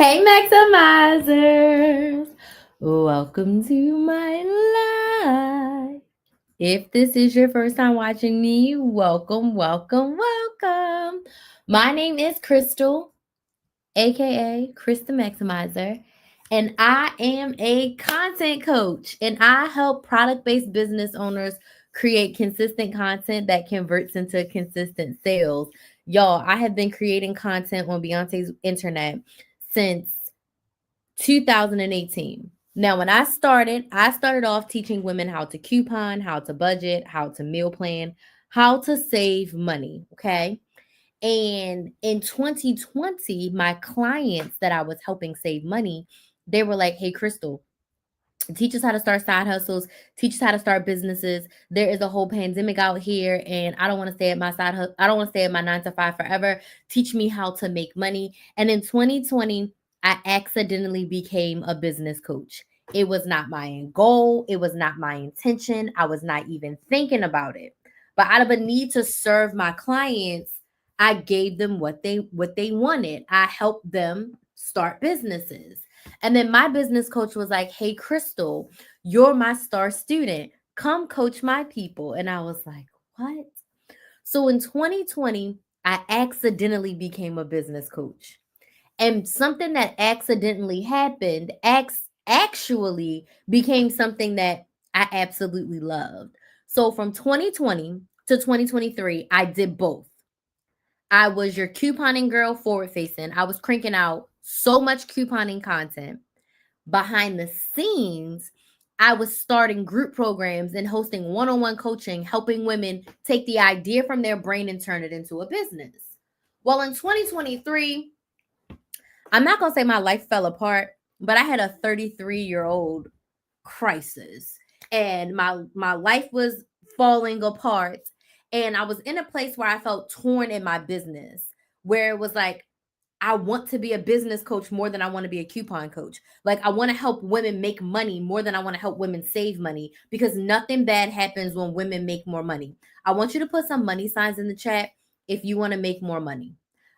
Hey, Maximizers! Welcome to my life. If this is your first time watching me, welcome, welcome, welcome. My name is Crystal, aka Krista Maximizer, and I am a content coach, and I help product-based business owners create consistent content that converts into consistent sales. Y'all, I have been creating content on Beyonce's internet since 2018. Now, when I started off teaching women how to coupon, how to budget, how to meal plan, how to save money. Okay. And in 2020, my clients that I was helping save money, they were like, hey, Crystal, teach us how to start side hustles, teach us how to start businesses. There is a whole pandemic out here, and I don't want to stay at my I don't want to stay at my 9 to 5 forever. Teach me how to make money. And in 2020, I accidentally became a business coach. It was not my goal, it was not my intention. I was not even thinking about it. But out of a need to serve my clients, I gave them what they wanted. I helped them start businesses. And then my business coach was like, hey, Crystal, you're my star student. Come coach my people. And I was like, what? So in 2020, I accidentally became a business coach. And something that accidentally happened actually became something that I absolutely loved. So from 2020 to 2023, I did both. I was your couponing girl forward facing. I was cranking out so much couponing content. Behind the scenes, I was starting group programs and hosting one on one coaching, helping women take the idea from their brain and turn it into a business. Well, in 2023, I'm not going to say my life fell apart, but I had a 33-year-old crisis and my life was falling apart, and I was in a place where I felt torn in my business, where it was like I want to be a business coach more than I want to be a coupon coach. Like I want to help women make money more than I want to help women save money, because nothing bad happens when women make more money. I want you to put some money signs in the chat if you want to make more money.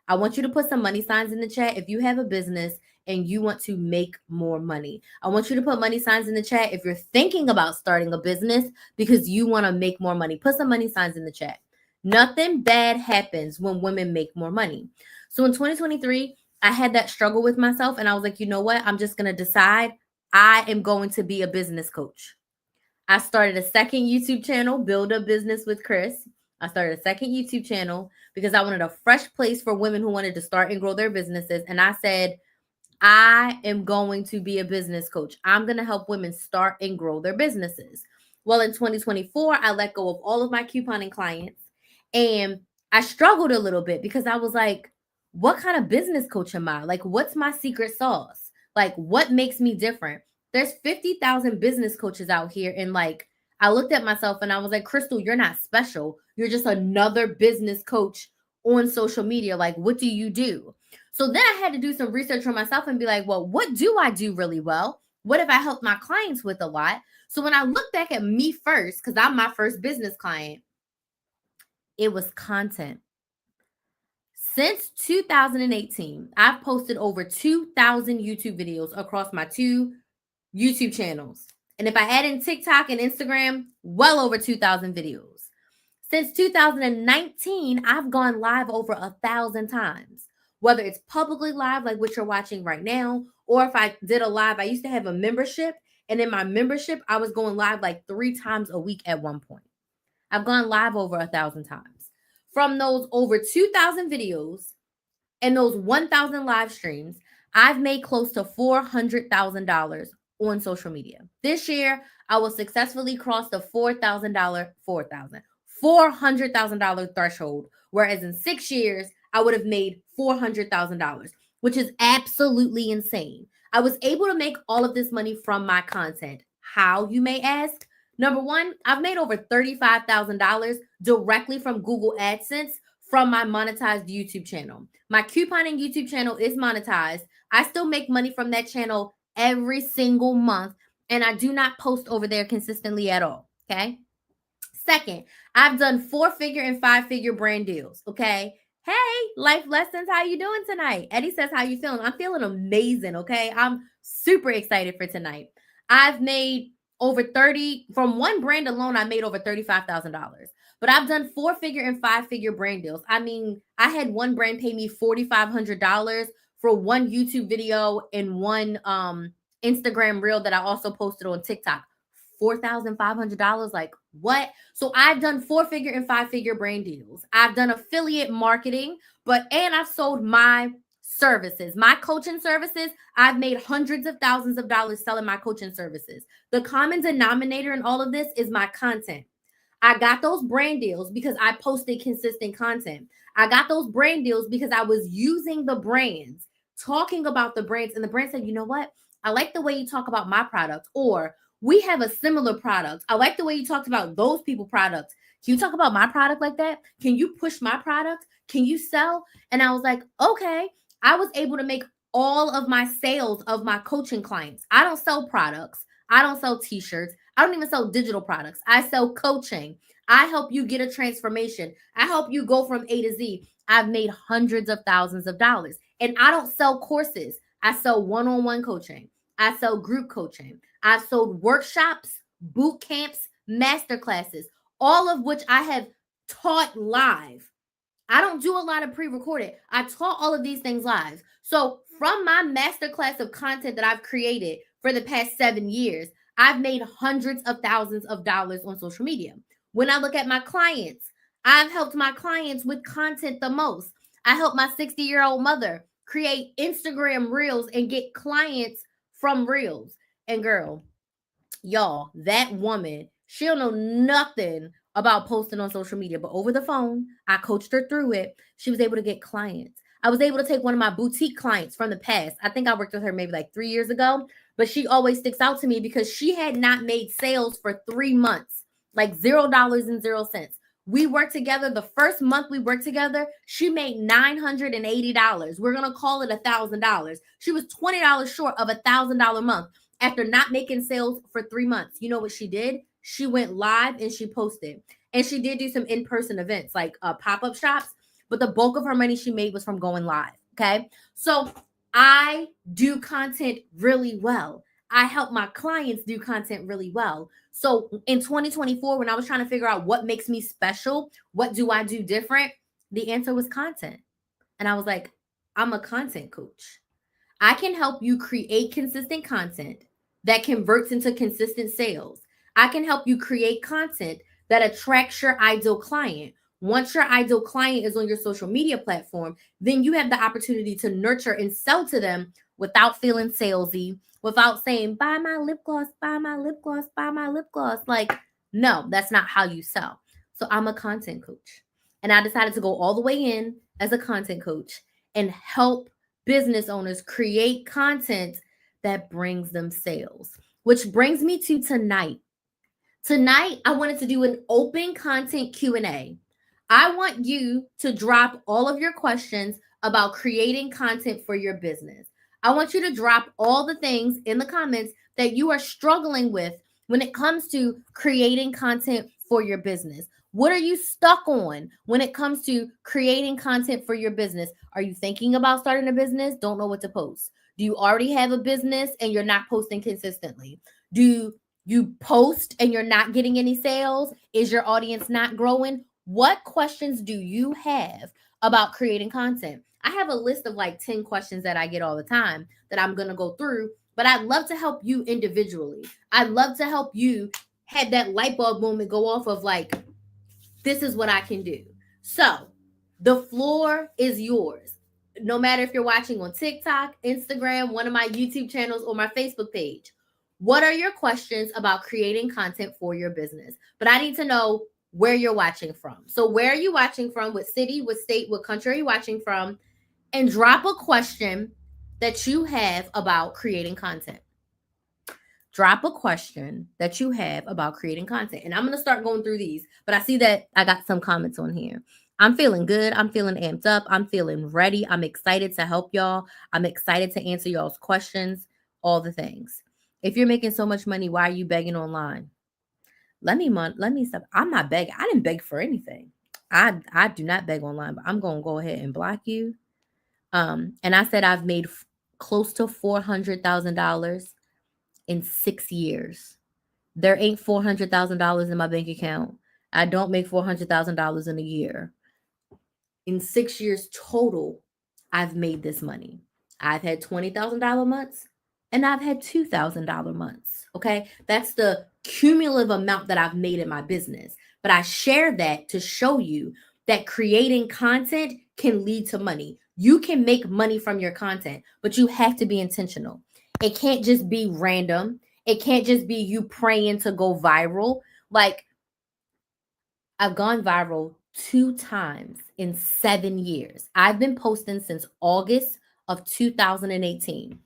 I want you to put some money signs in the chat if you have a business and you want to make more money. I want you to put money signs in the chat if you're thinking about starting a business because you want to make more money. Put some money signs in the chat. Nothing bad happens when women make more money. So in 2023, I had that struggle with myself, and I was like, you know what? I'm just going to decide I am going to be a business coach. I started a second YouTube channel, Build a Business with Chris. I started a second YouTube channel because I wanted a fresh place for women who wanted to start and grow their businesses. And I said, I am going to be a business coach. I'm going to help women start and grow their businesses. Well, in 2024, I let go of all of my couponing clients, and I struggled a little bit because I was like, what kind of business coach am I? Like, what's my secret sauce? Like, what makes me different? There's 50,000 business coaches out here. And like, I looked at myself and I was like, Crystal, you're not special. You're just another business coach on social media. Like, what do you do? So then I had to do some research on myself and be like, well, what do I do really well? What if I help my clients with a lot? So when I look back at me first, because I'm my first business client, it was content. Since 2018, I've posted over 2,000 YouTube videos across my two YouTube channels. And if I add in TikTok and Instagram, well over 2,000 videos. Since 2019, I've gone live over 1,000 times, whether it's publicly live, like what you're watching right now, or if I did a live, I used to have a membership. And in my membership, I was going live like 3 times a week at one point. I've gone live over 1,000 times. From those over 2,000 videos and those 1,000 live streams, I've made close to $400,000 on social media. This year, I will successfully cross the $400,000 threshold, whereas in 6 years, I would have made $400,000, which is absolutely insane. I was able to make all of this money from my content. How, you may ask? Number one, I've made over $35,000 directly from Google AdSense from my monetized YouTube channel. My couponing YouTube channel is monetized. I still make money from that channel every single month, and I do not post over there consistently at all. Okay. Second, I've done 4-figure and 5-figure brand deals. Okay. Hey, life lessons, how you doing tonight? Eddie says, how you feeling? I'm feeling amazing, okay? I'm super excited for tonight. I've made over 30, from one brand alone, I made over $35,000. But I've done 4-figure and 5-figure brand deals. I mean, I had one brand pay me $4,500 for one YouTube video and one Instagram reel that I also posted on TikTok. $4,500, like what? So I've done 4-figure and 5-figure brand deals. I've done affiliate marketing, and I've sold my services, my coaching services. I've made hundreds of thousands of dollars selling my coaching services. The common denominator in all of this is my content. I got those brand deals because I posted consistent content. I got those brand deals because I was using the brands, talking about the brands, and the brand said, you know what? I like the way you talk about my product, or we have a similar product. I like the way you talked about those people products. Can you talk about my product like that? Can you push my product? Can you sell? And I was like, okay. I was able to make all of my sales of my coaching clients. I don't sell products. I don't sell t-shirts. I don't even sell digital products. I sell coaching. I help you get a transformation. I help you go from A to Z. I've made hundreds of thousands of dollars. And I don't sell courses. I sell one-on-one coaching. I sell group coaching. I've sold workshops, boot camps, master classes, all of which I have taught live. I don't do a lot of pre-recorded. I taught all of these things live. So from my masterclass of content that I've created for the past 7 years, I've made hundreds of thousands of dollars on social media. When I look at my clients, I've helped my clients with content the most. I helped my 60-year-old mother create Instagram reels and get clients from reels. And girl, y'all, that woman, she'll know nothing about posting on social media, but over the phone, I coached her through it. She was able to get clients. I was able to take one of my boutique clients from the past. I think I worked with her maybe like 3 years ago, but she always sticks out to me because she had not made sales for 3 months, like $0 and 0 cents. We worked together. The first month we worked together, she made $980. We're going to call it $1,000. She was $20 short of $1,000 month after not making sales for 3 months. You know what she did? She went live and she posted. And she did do some in-person events like pop-up shops, but the bulk of her money she made was from going live. Okay. So I do content really well. I help my clients do content really well. So in 2024, when I was trying to figure out what makes me special, what do I do different? The answer was content. And I was like, I'm a content coach. I can help you create consistent content that converts into consistent sales. I can help you create content that attracts your ideal client. Once your ideal client is on your social media platform, then you have the opportunity to nurture and sell to them without feeling salesy, without saying, buy my lip gloss, buy my lip gloss, buy my lip gloss. Like, no, that's not how you sell. So I'm a content coach. And I decided to go all the way in as a content coach and help business owners create content that brings them sales. Which brings me to tonight. Tonight, I wanted to do an open content Q&A. I want you to drop all of your questions about creating content for your business. I want you to drop all the things in the comments that you are struggling with when it comes to creating content for your business. What are you stuck on when it comes to creating content for your business? Are you thinking about starting a business? Don't know what to post. Do you already have a business and you're not posting consistently? Do you post and you're not getting any sales? Is your audience not growing? What questions do you have about creating content? I have a list of like 10 questions that I get all the time that I'm going to go through, but I'd love to help you individually. I'd love to help you have that light bulb moment go off of like, this is what I can do. So the floor is yours. No matter if you're watching on TikTok, Instagram, one of my YouTube channels, or my Facebook page. What are your questions about creating content for your business? But I need to know where you're watching from. So where are you watching from? What city, what state, what country are you watching from? And drop a question that you have about creating content. Drop a question that you have about creating content. And I'm going to start going through these, but I see that I got some comments on here. I'm feeling good. I'm feeling amped up. I'm feeling ready. I'm excited to help y'all. I'm excited to answer y'all's questions, all the things. If you're making so much money, why are you begging online? Let me stop. I'm not begging. I didn't beg for anything. I do not beg online, but I'm going to go ahead and block you. And I said I've made close to $400,000 in 6 years. There ain't $400,000 in my bank account. I don't make $400,000 in a year. In 6 years total, I've made this money. I've had $20,000 months and I've had $2,000 months. Okay. That's the cumulative amount that I've made in my business. But I share that to show you that creating content can lead to money. You can make money from your content, but you have to be intentional. It can't just be random. It can't just be you praying to go viral. Like, I've gone viral 2 times in 7 years. I've been posting since August of 2018.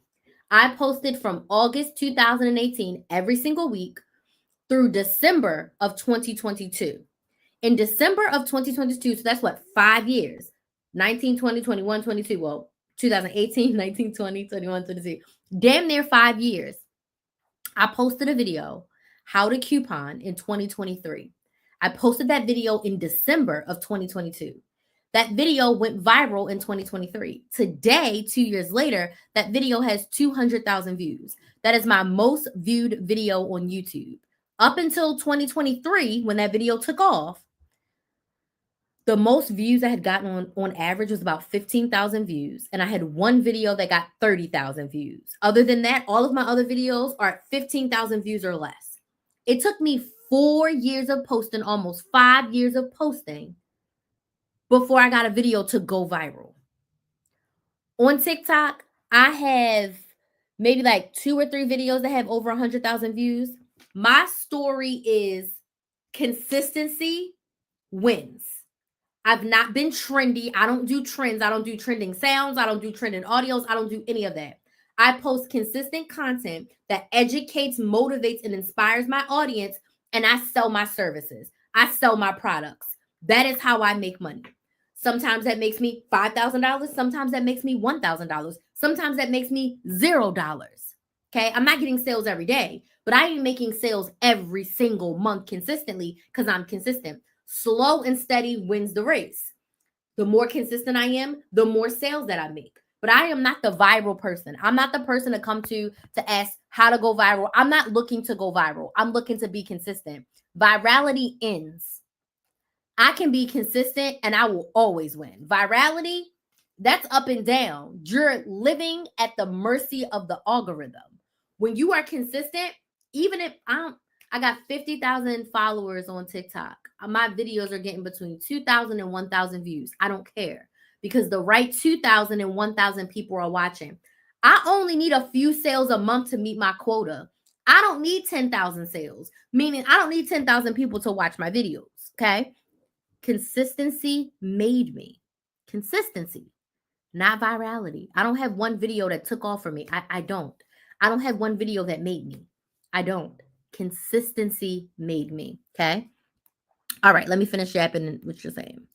I posted from August 2018 every single week through December of 2022. In December of 2022, so that's what, 5 years, 19, 20, 21, 22, well, 2018, 19, 20, 21, 22, damn near 5 years. I posted a video, how to coupon in 2023. I posted that video in December of 2022. That video went viral in 2023. Today, 2 years later, that video has 200,000 views. That is my most viewed video on YouTube. Up until 2023, when that video took off, the most views I had gotten on average was about 15,000 views. And I had one video that got 30,000 views. Other than that, all of my other videos are at 15,000 views or less. It took me 4 years of posting, almost 5 years of posting, before I got a video to go viral. On TikTok, I have maybe like 2 or 3 videos that have over 100,000 views. My story is consistency wins. I've not been trendy. I don't do trends. I don't do trending sounds. I don't do trending audios. I don't do any of that. I post consistent content that educates, motivates, and inspires my audience, and I sell my services. I sell my products. That is how I make money. Sometimes that makes me $5,000. Sometimes that makes me $1,000. Sometimes that makes me $0. Okay. I'm not getting sales every day, but I am making sales every single month consistently because I'm consistent. Slow and steady wins the race. The more consistent I am, the more sales that I make. But I am not the viral person. I'm not the person to come to ask how to go viral. I'm not looking to go viral. I'm looking to be consistent. Virality ends. I can be consistent and I will always win. Virality, that's up and down. You're living at the mercy of the algorithm. When you are consistent, even if I got 50,000 followers on TikTok, my videos are getting between 2,000 and 1,000 views. I don't care because the right 2,000 and 1,000 people are watching. I only need a few sales a month to meet my quota. I don't need 10,000 sales, meaning I don't need 10,000 people to watch my videos. Okay. Consistency made me. Consistency, not virality. I don't have one video that took off for me. I don't. I don't have one video that made me. I don't. Consistency made me. Okay. All right. Let me finish yapping what you're saying.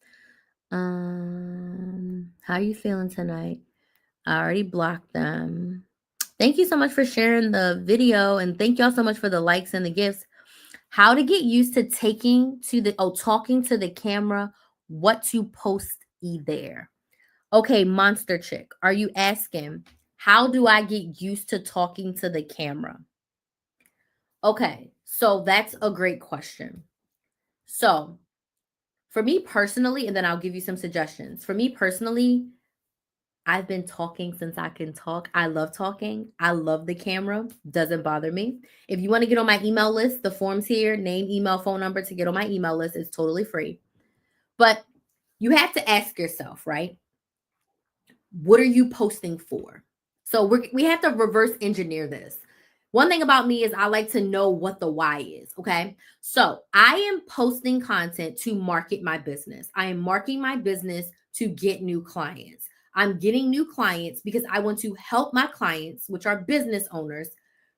How are you feeling tonight? I already blocked them. Thank you so much for sharing the video, and thank y'all so much for the likes and the gifts. How to get used to talking to the camera, what to post there. Okay, Monster Chick, are you asking, how do I get used to talking to the camera? Okay, so that's a great question. So for me personally, and then I'll give you some suggestions. For me personally, I've been talking since I can talk. I love talking. I love the camera. Doesn't bother me. If you want to get on my email list, the form's here, name, email, phone number to get on my email list is totally free. But you have to ask yourself, right? What are you posting for? So we have to reverse engineer this. One thing about me is I like to know what the why is, okay? So I am posting content to market my business. I am marketing my business to get new clients. I'm getting new clients because I want to help my clients, which are business owners,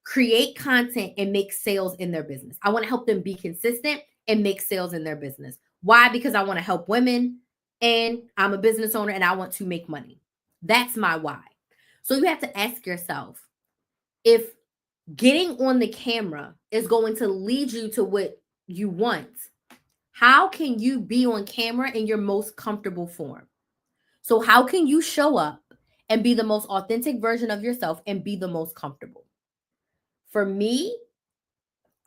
create content and make sales in their business. I want to help them be consistent and make sales in their business. Why? Because I want to help women and I'm a business owner and I want to make money. That's my why. So you have to ask yourself, if getting on the camera is going to lead you to what you want, How can you be on camera in your most comfortable form? So, how can you show up and be the most authentic version of yourself and be the most comfortable? For me,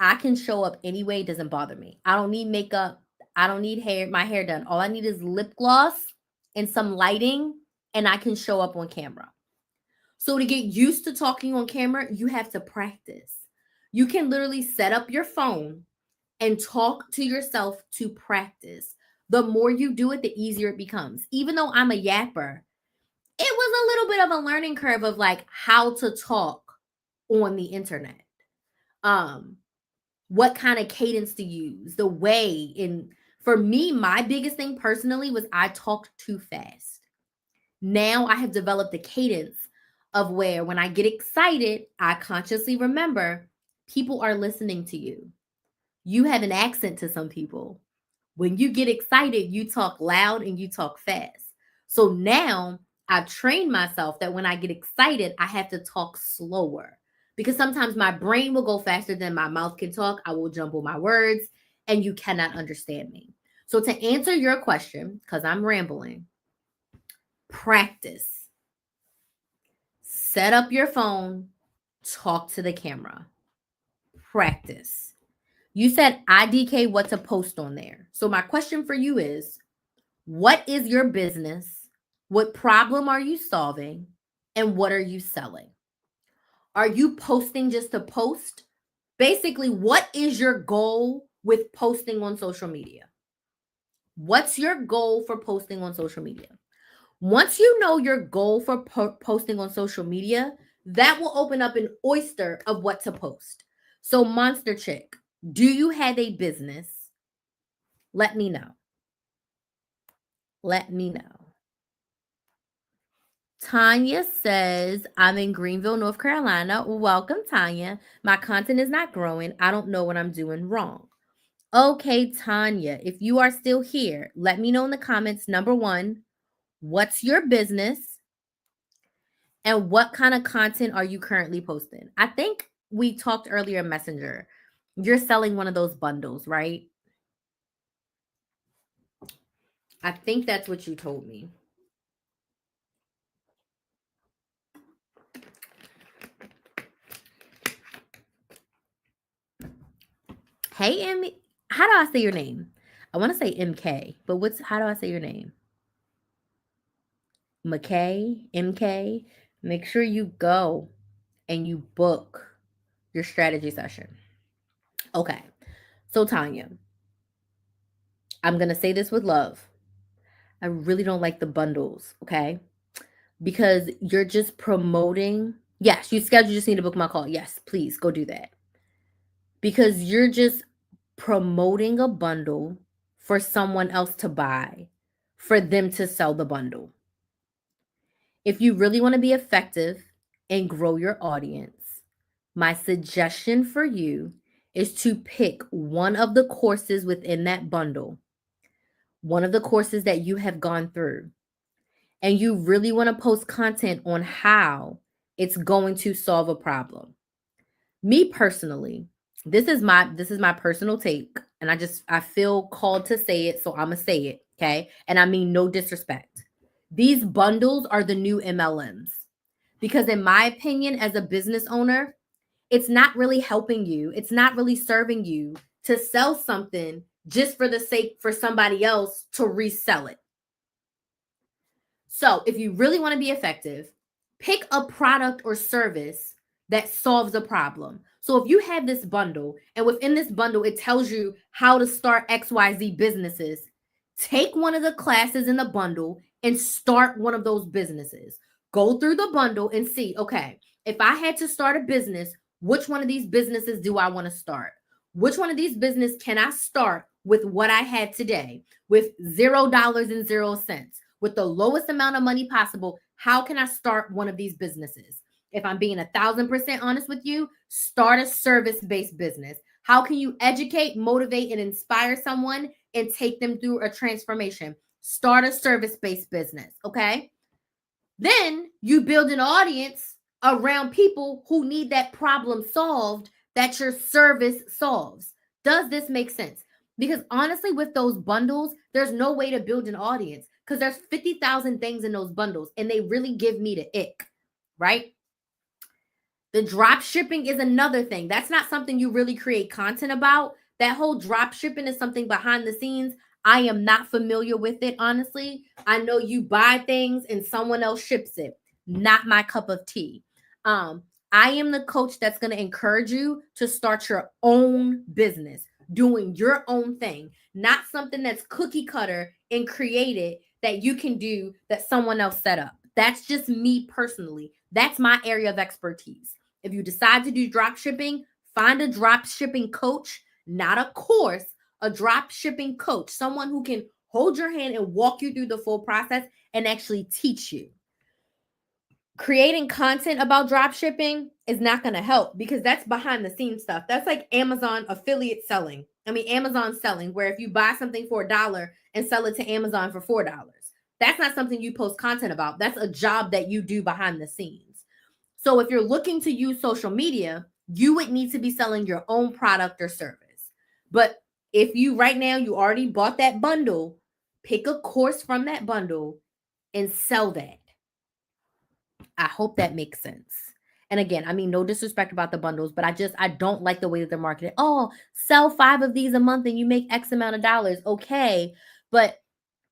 I can show up any way, it doesn't bother me. I don't need makeup. I don't need my hair done. All I need is lip gloss and some lighting, and I can show up on camera. So to get used to talking on camera, you have to practice. You can literally set up your phone and talk to yourself to practice. The more you do it, the easier it becomes. Even though I'm a yapper, it was a little bit of a learning curve of like how to talk on the internet. Um, what kind of cadence to use, the way. And for me, my biggest thing personally was I talked too fast. Now I have developed a cadence of where when I get excited, I consciously remember people are listening to you. You have an accent to some people. When you get excited, you talk loud and you talk fast. So now I've trained myself that when I get excited, I have to talk slower because sometimes my brain will go faster than my mouth can talk. I will jumble my words and you cannot understand me. So, to answer your question, because I'm rambling, practice. Set up your phone, talk to the camera. Practice. You said IDK what to post on there. So, my question for you is what is your business? What problem are you solving? And what are you selling? Are you posting just to post? Basically, what is your goal with posting on social media? What's your goal for posting on social media? Once you know your goal for posting on social media, that will open up an oyster of what to post. So, Monster Chick, do you have a business? Let me know. Let me know. Tanya says, I'm in Greenville, North Carolina. Welcome, Tanya. My content is not growing. I don't know what I'm doing wrong. Okay, Tanya, if you are still here, let me know in the comments. Number one, what's your business? And what kind of content are you currently posting? I think we talked earlier in Messenger. You're selling one of those bundles, right? I think that's what you told me. Hey, Emmy. How do I say your name? I want to say MK, but how do I say your name? McKay, MK. Make sure you go and you book your strategy session. Okay. So, Tanya, I'm going to say this with love. I really don't like the bundles, okay? Because you're just promoting. Yes, you just need to book my call. Yes, please go do that. Because you're just promoting a bundle for someone else to buy, for them to sell the bundle. If you really want to be effective and grow your audience, my suggestion for you is to pick one of the courses within that bundle, one of the courses that you have gone through, and you really want to post content on how it's going to solve a problem. Me personally, this is my personal take, and I feel called to say it, so I'm gonna say it, okay? And I mean no disrespect. These bundles are the new MLMs. Because in my opinion, as a business owner, it's not really helping you. It's not really serving you to sell something just for the sake for somebody else to resell it. So if you really want to be effective, pick a product or service that solves a problem. So if you have this bundle and within this bundle, it tells you how to start XYZ businesses, take one of the classes in the bundle and start one of those businesses. Go through the bundle and see, okay, if I had to start a business, which one of these businesses do I want to start? Which one of these businesses can I start with what I had today with $0 with the lowest amount of money possible? How can I start one of these businesses? If I'm being 1,000% honest with you, start a service-based business. How can you educate, motivate, and inspire someone and take them through a transformation? Start a service-based business, okay? Then you build an audience around people who need that problem solved that your service solves. Does this make sense? Because honestly, with those bundles, there's no way to build an audience because there's 50,000 things in those bundles and they really give me the ick, right? The drop shipping is another thing. That's not something you really create content about. That whole drop shipping is something behind the scenes. I am not familiar with it, honestly. I know you buy things and someone else ships it. Not my cup of tea. I am the coach that's going to encourage you to start your own business, doing your own thing, not something that's cookie cutter and created that you can do that someone else set up. That's just me personally. That's my area of expertise. If you decide to do drop shipping, find a drop shipping coach, not a course, a drop shipping coach, someone who can hold your hand and walk you through the full process and actually teach you. Creating content about drop shipping is not going to help because that's behind the scenes stuff. That's like Amazon affiliate selling. Amazon selling, where if you buy something for $1 and sell it to Amazon for $4, that's not something you post content about. That's a job that you do behind the scenes. So if you're looking to use social media, you would need to be selling your own product or service. But if you right now, you already bought that bundle, pick a course from that bundle and sell that. I hope that makes sense. And again, no disrespect about the bundles, but I don't like the way that they're marketed. Oh, sell 5 of these a month and you make X amount of dollars. Okay. But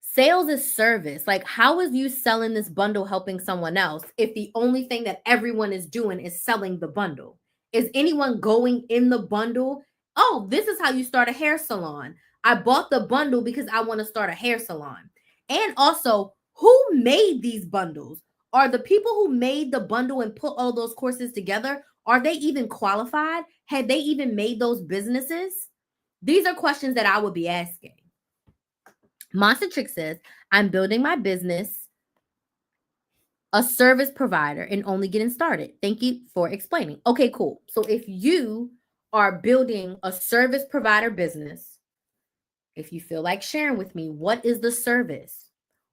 sales is service. Like, how is you selling this bundle helping someone else if the only thing that everyone is doing is selling the bundle? Is anyone going in the bundle? Oh, this is how you start a hair salon. I bought the bundle because I want to start a hair salon. And also, who made these bundles? Are the people who made the bundle and put all those courses together, are they even qualified? Had they even made those businesses? These are questions that I would be asking. Monster Trick says, I'm building my business, a service provider, and only getting started. Thank you for explaining. Okay, cool. So if you are building a service provider business, if you feel like sharing with me, what is the service?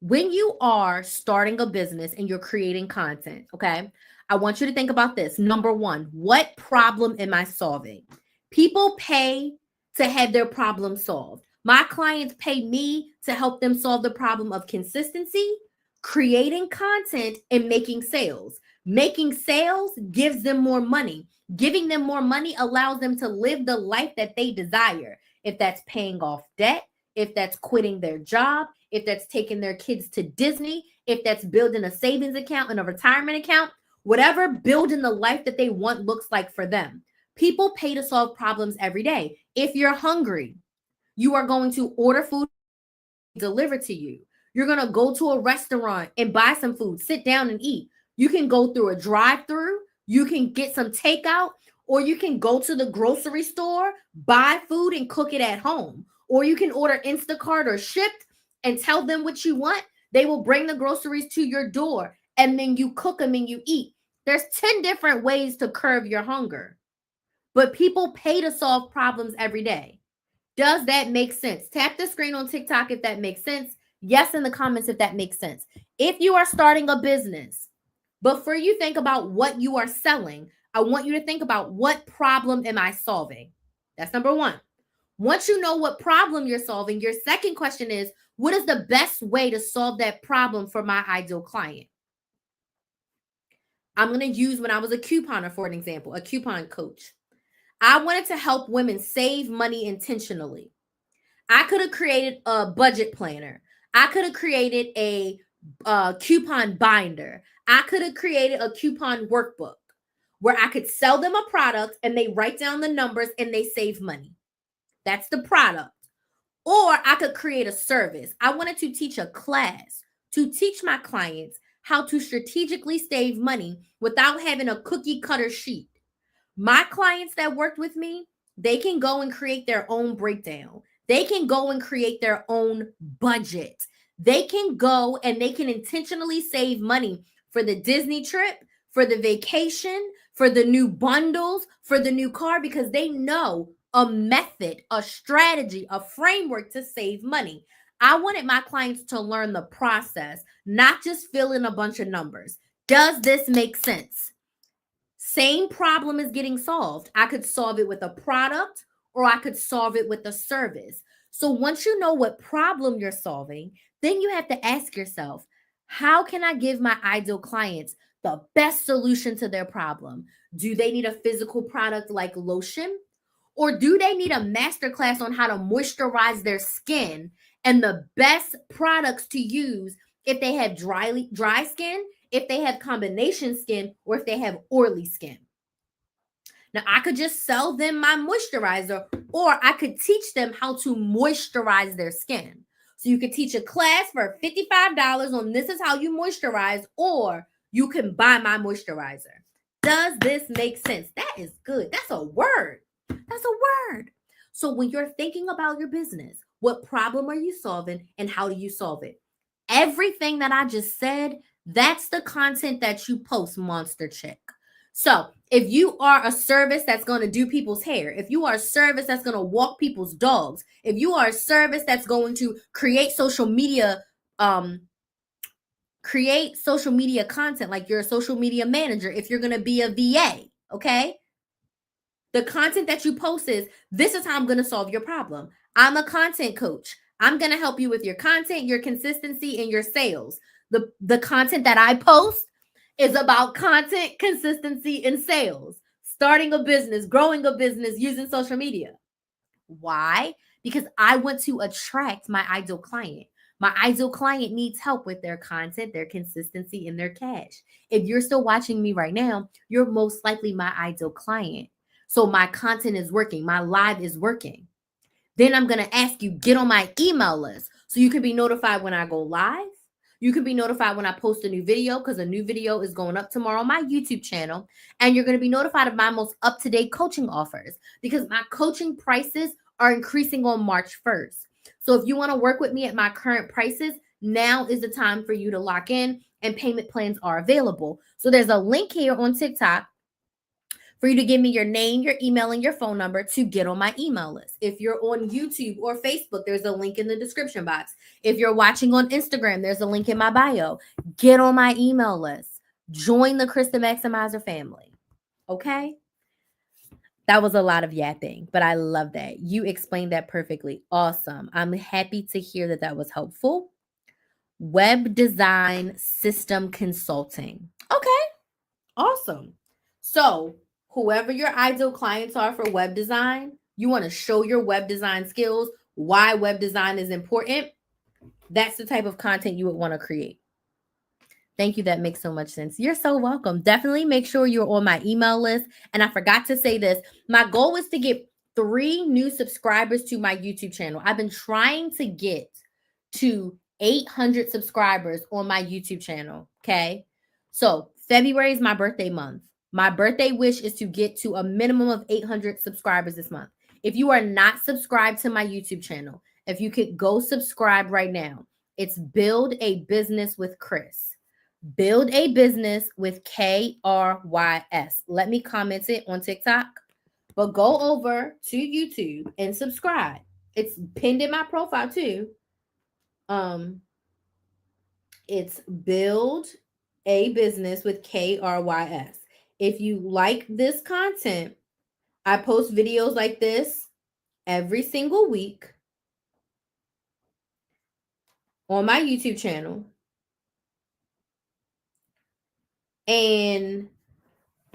When you are starting a business and you're creating content, okay, I want you to think about this. Number one, what problem am I solving? People pay to have their problem solved. My clients pay me to help them solve the problem of consistency, creating content, and making sales. Making sales gives them more money. Giving them more money allows them to live the life that they desire. If that's paying off debt, if that's quitting their job, if that's taking their kids to Disney, if that's building a savings account and a retirement account, whatever building the life that they want looks like for them. People pay to solve problems every day. If you're hungry, you are going to order food delivered to you. You're going to go to a restaurant and buy some food, sit down and eat. You can go through a drive-through, you can get some takeout, or you can go to the grocery store, buy food and cook it at home. Or you can order Instacart or Shipt and tell them what you want. They will bring the groceries to your door and then you cook them and you eat. There's 10 different ways to curb your hunger. But people pay to solve problems every day. Does that make sense? Tap the screen on TikTok if that makes sense. Yes, in the comments if that makes sense. If you are starting a business, before you think about what you are selling, I want you to think about what problem am I solving? That's number one. Once you know what problem you're solving, your second question is, what is the best way to solve that problem for my ideal client? I'm going to use when I was a couponer, for an example, a coupon coach. I wanted to help women save money intentionally. I could have created a budget planner. I could have created a coupon binder. I could have created a coupon workbook where I could sell them a product and they write down the numbers and they save money. That's the product. Or I could create a service. I wanted to teach a class to teach my clients how to strategically save money without having a cookie cutter sheet. My clients that worked with me, they can go and create their own breakdown. They can go and create their own budget. They can go and they can intentionally save money for the Disney trip, for the vacation, for the new bundles, for the new car, because they know a method, a strategy, a framework to save money. I wanted my clients to learn the process, not just fill in a bunch of numbers. Does this make sense? Same problem is getting solved. I could solve it with a product or I could solve it with a service. So once you know what problem you're solving, then you have to ask yourself, how can I give my ideal clients the best solution to their problem? Do they need a physical product like lotion? Or do they need a masterclass on how to moisturize their skin and the best products to use if they have dry skin, if they have combination skin, or if they have oily skin? Now, I could just sell them my moisturizer, or I could teach them how to moisturize their skin. So you could teach a class for $55 on this is how you moisturize, or you can buy my moisturizer. Does this make sense? That is good. That's a word. That's a word. So when you're thinking about your business, what problem are you solving and how do you solve it? Everything that I just said, that's the content that you post, Monster Chick. So if you are a service that's going to do people's hair, if you are a service that's going to walk people's dogs, if you are a service that's going to create social media content, like you're a social media manager, if you're going to be a VA, okay? The content that you post is, this is how I'm going to solve your problem. I'm a content coach. I'm going to help you with your content, your consistency, and your sales. The content that I post is about content, consistency, and sales. Starting a business, growing a business using social media. Why? Because I want to attract my ideal client. My ideal client needs help with their content, their consistency, and their cash. If you're still watching me right now, you're most likely my ideal client. So my content is working, my live is working. Then I'm going to ask you, get on my email list so you can be notified when I go live. You can be notified when I post a new video, because a new video is going up tomorrow on my YouTube channel. And you're going to be notified of my most up-to-date coaching offers, because my coaching prices are increasing on March 1st. So if you want to work with me at my current prices, now is the time for you to lock in, and payment plans are available. So there's a link here on TikTok for you to give me your name, your email, and your phone number to get on my email list. If you're on YouTube or Facebook, there's a link in the description box. If you're watching on Instagram, there's a link in my bio. Get on my email list. Join the Krista Maximizer family. Okay? That was a lot of yapping, but I love that. You explained that perfectly. Awesome. I'm happy to hear that that was helpful. Web design system consulting. Okay. Awesome. So whoever your ideal clients are for web design, you want to show your web design skills, why web design is important. That's the type of content you would want to create. Thank you. That makes so much sense. You're so welcome. Definitely make sure you're on my email list. And I forgot to say this. My goal is to get 3 new subscribers to my YouTube channel. I've been trying to get to 800 subscribers on my YouTube channel. Okay. So February is my birthday month. My birthday wish is to get to a minimum of 800 subscribers this month. If you are not subscribed to my YouTube channel, if you could go subscribe right now, it's Build a Business with Chris. Build a Business with KRYS. Let me comment it on TikTok, but go over to YouTube and subscribe. It's pinned in my profile too. It's Build a Business with KRYS. If you like this content, I post videos like this every single week on my YouTube channel. And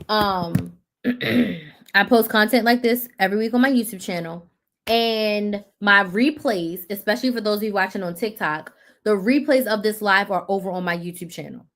I post content like this every week on my YouTube channel. And my replays, especially for those of you watching on TikTok, the replays of this live are over on my YouTube channel.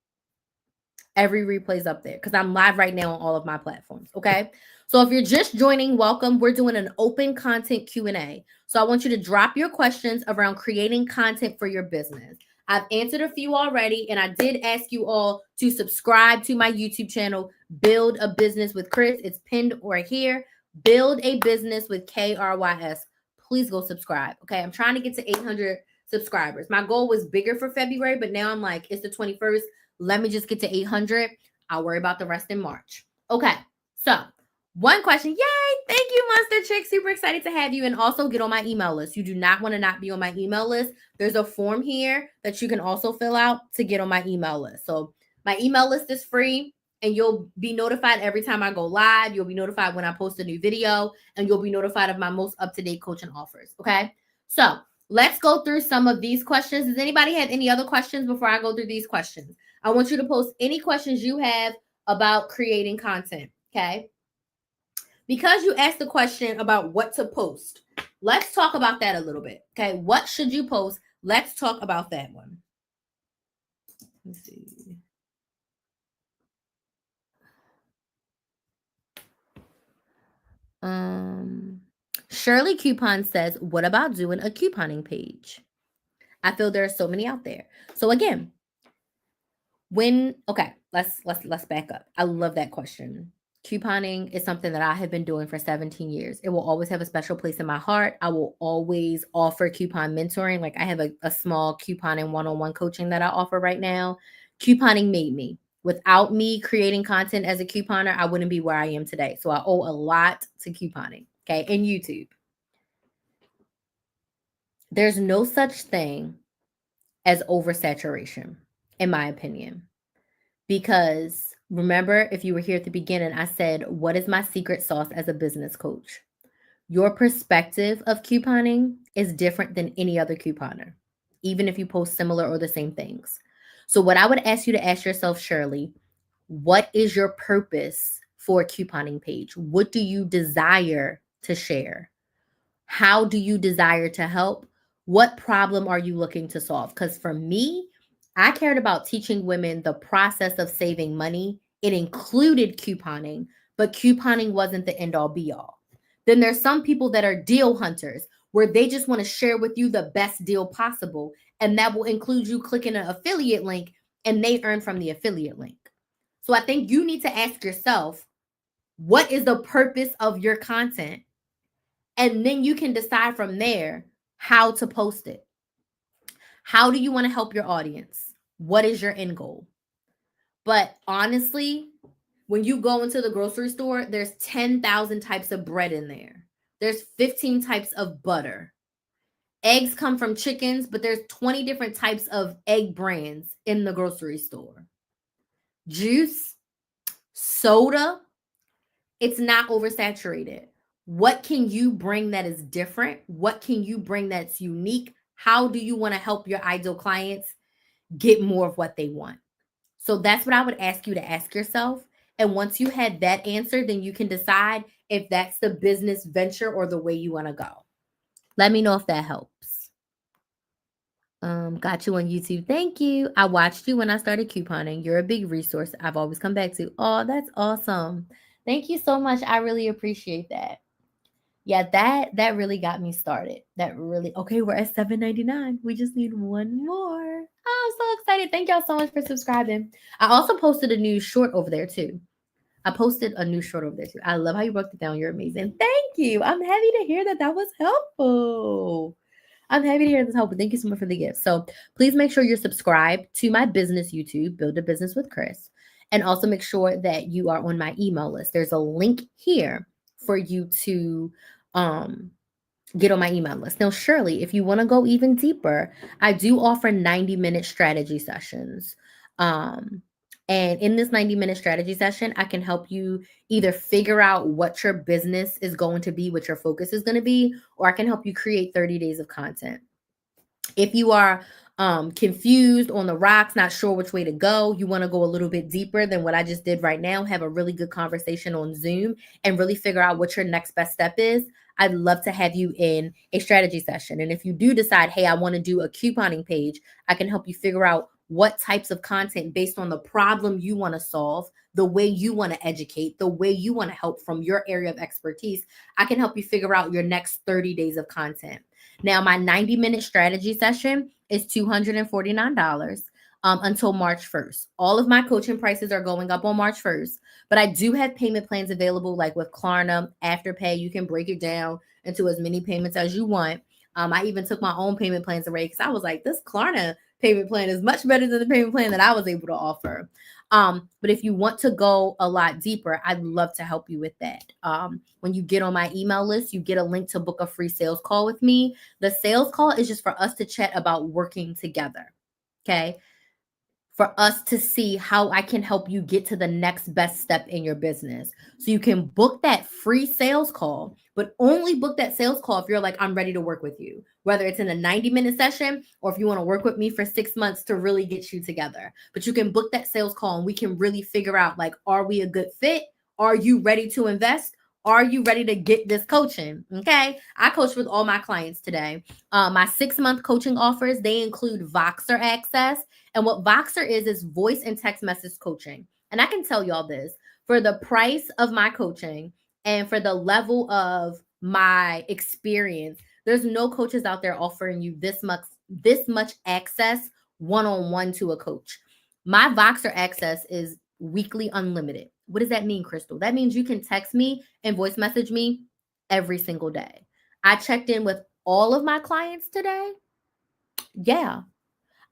Every replay is up there because I'm live right now on all of my platforms. Okay. So if you're just joining, welcome. We're doing an open content Q&A. So I want you to drop your questions around creating content for your business. I've answered a few already, and I did ask you all to subscribe to my YouTube channel, Build a Business with Chris. It's pinned right here. Build a Business with KRYS. Please go subscribe. Okay. I'm trying to get to 800 subscribers. My goal was bigger for February, but now I'm like, it's the 21st. Let me just get to 800. I'll worry about the rest in March. Okay. So one question. Yay. Thank you, Monster Chick. Super excited to have you. And also get on my email list. You do not want to not be on my email list. There's a form here that you can also fill out to get on my email list. So my email list is free, and you'll be notified every time I go live. You'll be notified when I post a new video, and you'll be notified of my most up-to-date coaching offers. Okay. So let's go through some of these questions. Does anybody have any other questions before I go through these questions? I want you to post any questions you have about creating content. Okay. Because you asked the question about what to post, let's talk about that a little bit. Okay. What should you post? Let's talk about that one. Let's see. Shirley Coupon says, what about doing a couponing page? I feel there are so many out there. So again, let's back up. I love that question. Couponing is something that I have been doing for 17 years. It will always have a special place in my heart. I will always offer coupon mentoring. Like I have a small couponing one-on-one coaching that I offer right now. Couponing made me. Without me creating content as a couponer, I wouldn't be where I am today. So I owe a lot to couponing, okay, and YouTube. There's no such thing as oversaturation, in my opinion. Because remember, if you were here at the beginning, I said, what is my secret sauce as a business coach? Your perspective of couponing is different than any other couponer, even if you post similar or the same things. So, what I would ask you to ask yourself, Shirley, what is your purpose for a couponing page? What do you desire to share? How do you desire to help? What problem are you looking to solve? Because for me, I cared about teaching women the process of saving money. It included couponing, but couponing wasn't the end all be all. Then there's some people that are deal hunters where they just want to share with you the best deal possible. And that will include you clicking an affiliate link and they earn from the affiliate link. So I think you need to ask yourself, what is the purpose of your content? And then you can decide from there how to post it. How do you want to help your audience? What is your end goal? But honestly, when you go into the grocery store, there's 10,000 types of bread in there. There's 15 types of butter. Eggs come from chickens, but there's 20 different types of egg brands in the grocery store. Juice, soda, it's not oversaturated. What can you bring that is different? What can you bring that's unique? How do you want to help your ideal clients get more of what they want? So that's what I would ask you to ask yourself. And once you had that answer, then you can decide if that's the business venture or the way you want to go. Let me know if that helps. Got you on YouTube. Thank you. I watched you when I started couponing. You're a big resource I've always come back to. Oh, that's awesome. Thank you so much. I really appreciate that. Yeah, that really got me started. That really okay. We're at $7.99. We just need one more. Oh, I'm so excited. Thank y'all so much for subscribing. I also posted a new short over there too. I posted a new short over there too. I love how you broke it down. You're amazing. Thank you. I'm happy to hear that that was helpful. I'm happy to hear this helpful. Thank you so much for the gift. So please make sure you're subscribed to my business YouTube, Build a Business with Chris, and also make sure that you are on my email list. There's a link here for you to get on my email list. Now, Shirley, if you want to go even deeper, I do offer 90-minute strategy sessions. And in this 90-minute strategy session, I can help you either figure out what your business is going to be, what your focus is going to be, or I can help you create 30 days of content. If you are confused on the rocks, not sure which way to go, you want to go a little bit deeper than what I just did right now, have a really good conversation on Zoom and really figure out what your next best step is, I'd love to have you in a strategy session. And if you do decide, hey, I want to do a couponing page, I can help you figure out what types of content based on the problem you want to solve, the way you want to educate, the way you want to help from your area of expertise. I can help you figure out your next 30 days of content. Now, my 90-minute strategy session is $249 until March 1st. All of my coaching prices are going up on March 1st, but I do have payment plans available, like with Klarna, Afterpay. You can break it down into as many payments as you want. I even took my own payment plans away because I was like, this Klarna payment plan is much better than the payment plan that I was able to offer. But if you want to go a lot deeper, I'd love to help you with that. When you get on my email list, you get a link to book a free sales call with me. The sales call is just for us to chat about working together. Okay. for us to see how I can help you get to the next best step in your business. So you can book that free sales call, but only book that sales call if you're like, I'm ready to work with you, whether it's in a 90-minute session or if you want to work with me for 6 months to really get you together. But you can book that sales call and we can really figure out, like, are we a good fit? Are you ready to invest? Are you ready to get this coaching? Okay. I coach with all my clients today. My 6-month coaching offers, they include Voxer access. And what Voxer is voice and text message coaching. And I can tell y'all this, for the price of my coaching and for the level of my experience, there's no coaches out there offering you this much access one-on-one to a coach. My Voxer access is weekly unlimited. What does that mean, Crystal? That means you can text me and voice message me every single day. I checked in with all of my clients today. Yeah.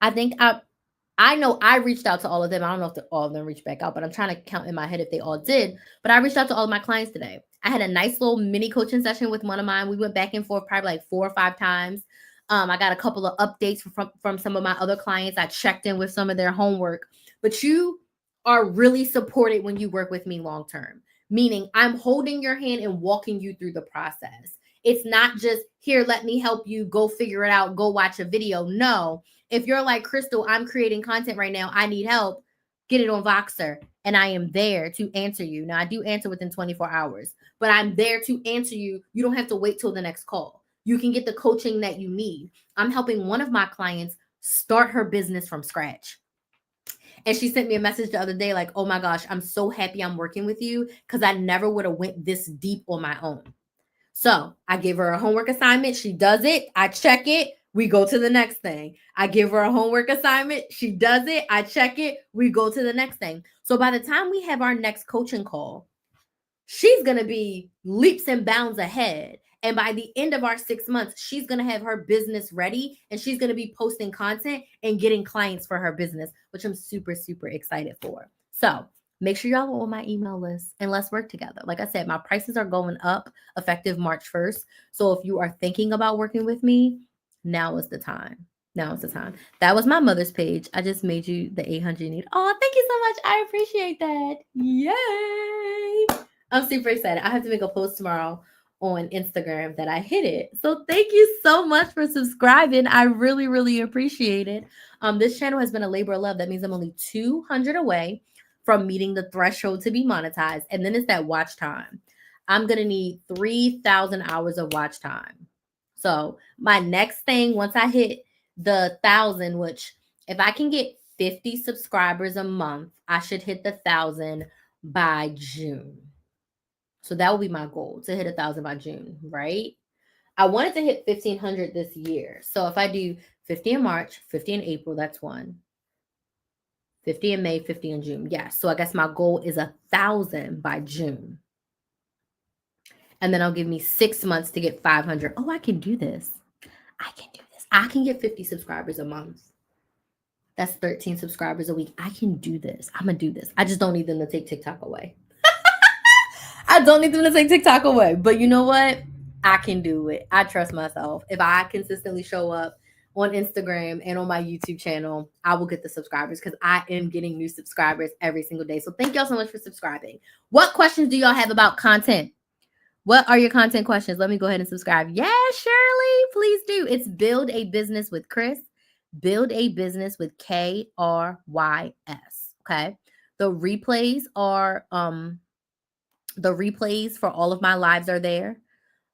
I think I know I reached out to all of them. I don't know if all of them reached back out, but I'm trying to count in my head if they all did. But I reached out to all of my clients today. I had a nice little mini coaching session with one of mine. We went back and forth probably like 4 or 5 times. I got a couple of updates from some of my other clients. I checked in with some of their homework. But you are really supported when you work with me long term, meaning I'm holding your hand and walking you through the process. It's not just, here, let me help you, go figure it out, go watch a video. No. If you're like, Crystal, I'm creating content right now, I need help, get it on Voxer, and I am there to answer you. Now, I do answer within 24 hours, but I'm there to answer you. You don't have to wait till the next call. You can get the coaching that you need. I'm helping one of my clients start her business from scratch. And she sent me a message the other day like, oh my gosh, I'm so happy I'm working with you because I never would have went this deep on my own. So I give her a homework assignment. She does it. I check it. We go to the next thing. I give her a homework assignment. She does it. I check it. We go to the next thing. So by the time we have our next coaching call, she's going to be leaps and bounds ahead. And by the end of our 6 months, she's going to have her business ready and she's going to be posting content and getting clients for her business, which I'm super, super excited for. So make sure y'all are on my email list and let's work together. Like I said, my prices are going up effective March 1st. So if you are thinking about working with me, now is the time. Now is the time. That was my mother's page. I just made you the 800 you need. Oh, thank you so much. I appreciate that. Yay. I'm super excited. I have to make a post tomorrow on Instagram that I hit it. So thank you so much for subscribing. I really, really appreciate it. This channel has been a labor of love. That means I'm only 200 away from meeting the threshold to be monetized. And then it's that watch time. I'm going to need 3,000 hours of watch time. So my next thing, once I hit the 1,000, which if I can get 50 subscribers a month, I should hit the 1,000 by June. So that will be my goal, to hit 1,000 by June, right? I wanted to hit 1,500 this year. So if I do 50 in March, 50 in April, that's one. 50 in May, 50 in June. Yes. So I guess my goal is 1,000 by June. And then I'll give me 6 months to get 500. Oh, I can do this. I can do this. I can get 50 subscribers a month. That's 13 subscribers a week. I can do this. I'm going to do this. I just don't need them to take TikTok away. I don't need them to take TikTok away. But you know what? I can do it. I trust myself. If I consistently show up on Instagram and on my YouTube channel, I will get the subscribers because I am getting new subscribers every single day. So thank y'all so much for subscribing. What questions do y'all have about content? What are your content questions? Let me go ahead and subscribe. Yeah, Shirley, please do. It's Build a Business with Chris. Build a Business with KRYS. Okay. The replays for all of my lives are there.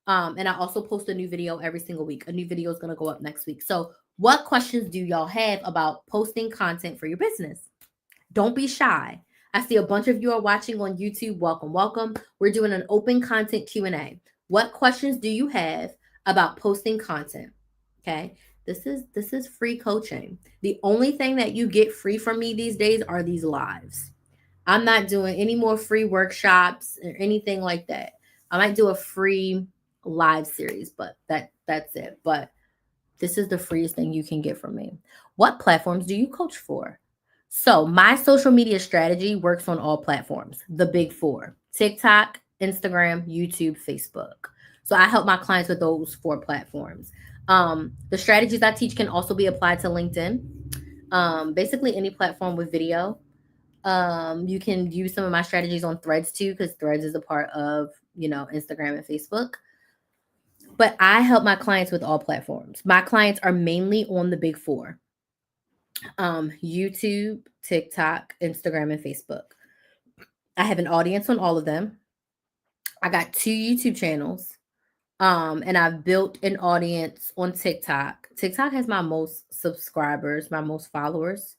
And I also post a new video every single week. A new video is going to go up next week. So what questions do y'all have about posting content for your business? Don't be shy. I see a bunch of you are watching on YouTube. Welcome, welcome. We're doing an open content Q&A. What questions do you have about posting content? Okay. This is free coaching. The only thing that you get free from me these days are these lives. I'm not doing any more free workshops or anything like that. I might do a free live series, but that's it. But this is the freest thing you can get from me. What platforms do you coach for? So my social media strategy works on all platforms, the big 4: TikTok, Instagram, YouTube, Facebook. So I help my clients with those 4 platforms. The strategies I teach can also be applied to LinkedIn. Basically any platform with video. You can use some of my strategies on Threads too, because Threads is a part of, Instagram and Facebook. But I help my clients with all platforms. My clients are mainly on the big four: YouTube, TikTok, Instagram, and Facebook. I have an audience on all of them. I got 2 YouTube channels. And I've built an audience on TikTok. TikTok has my most subscribers, my most followers,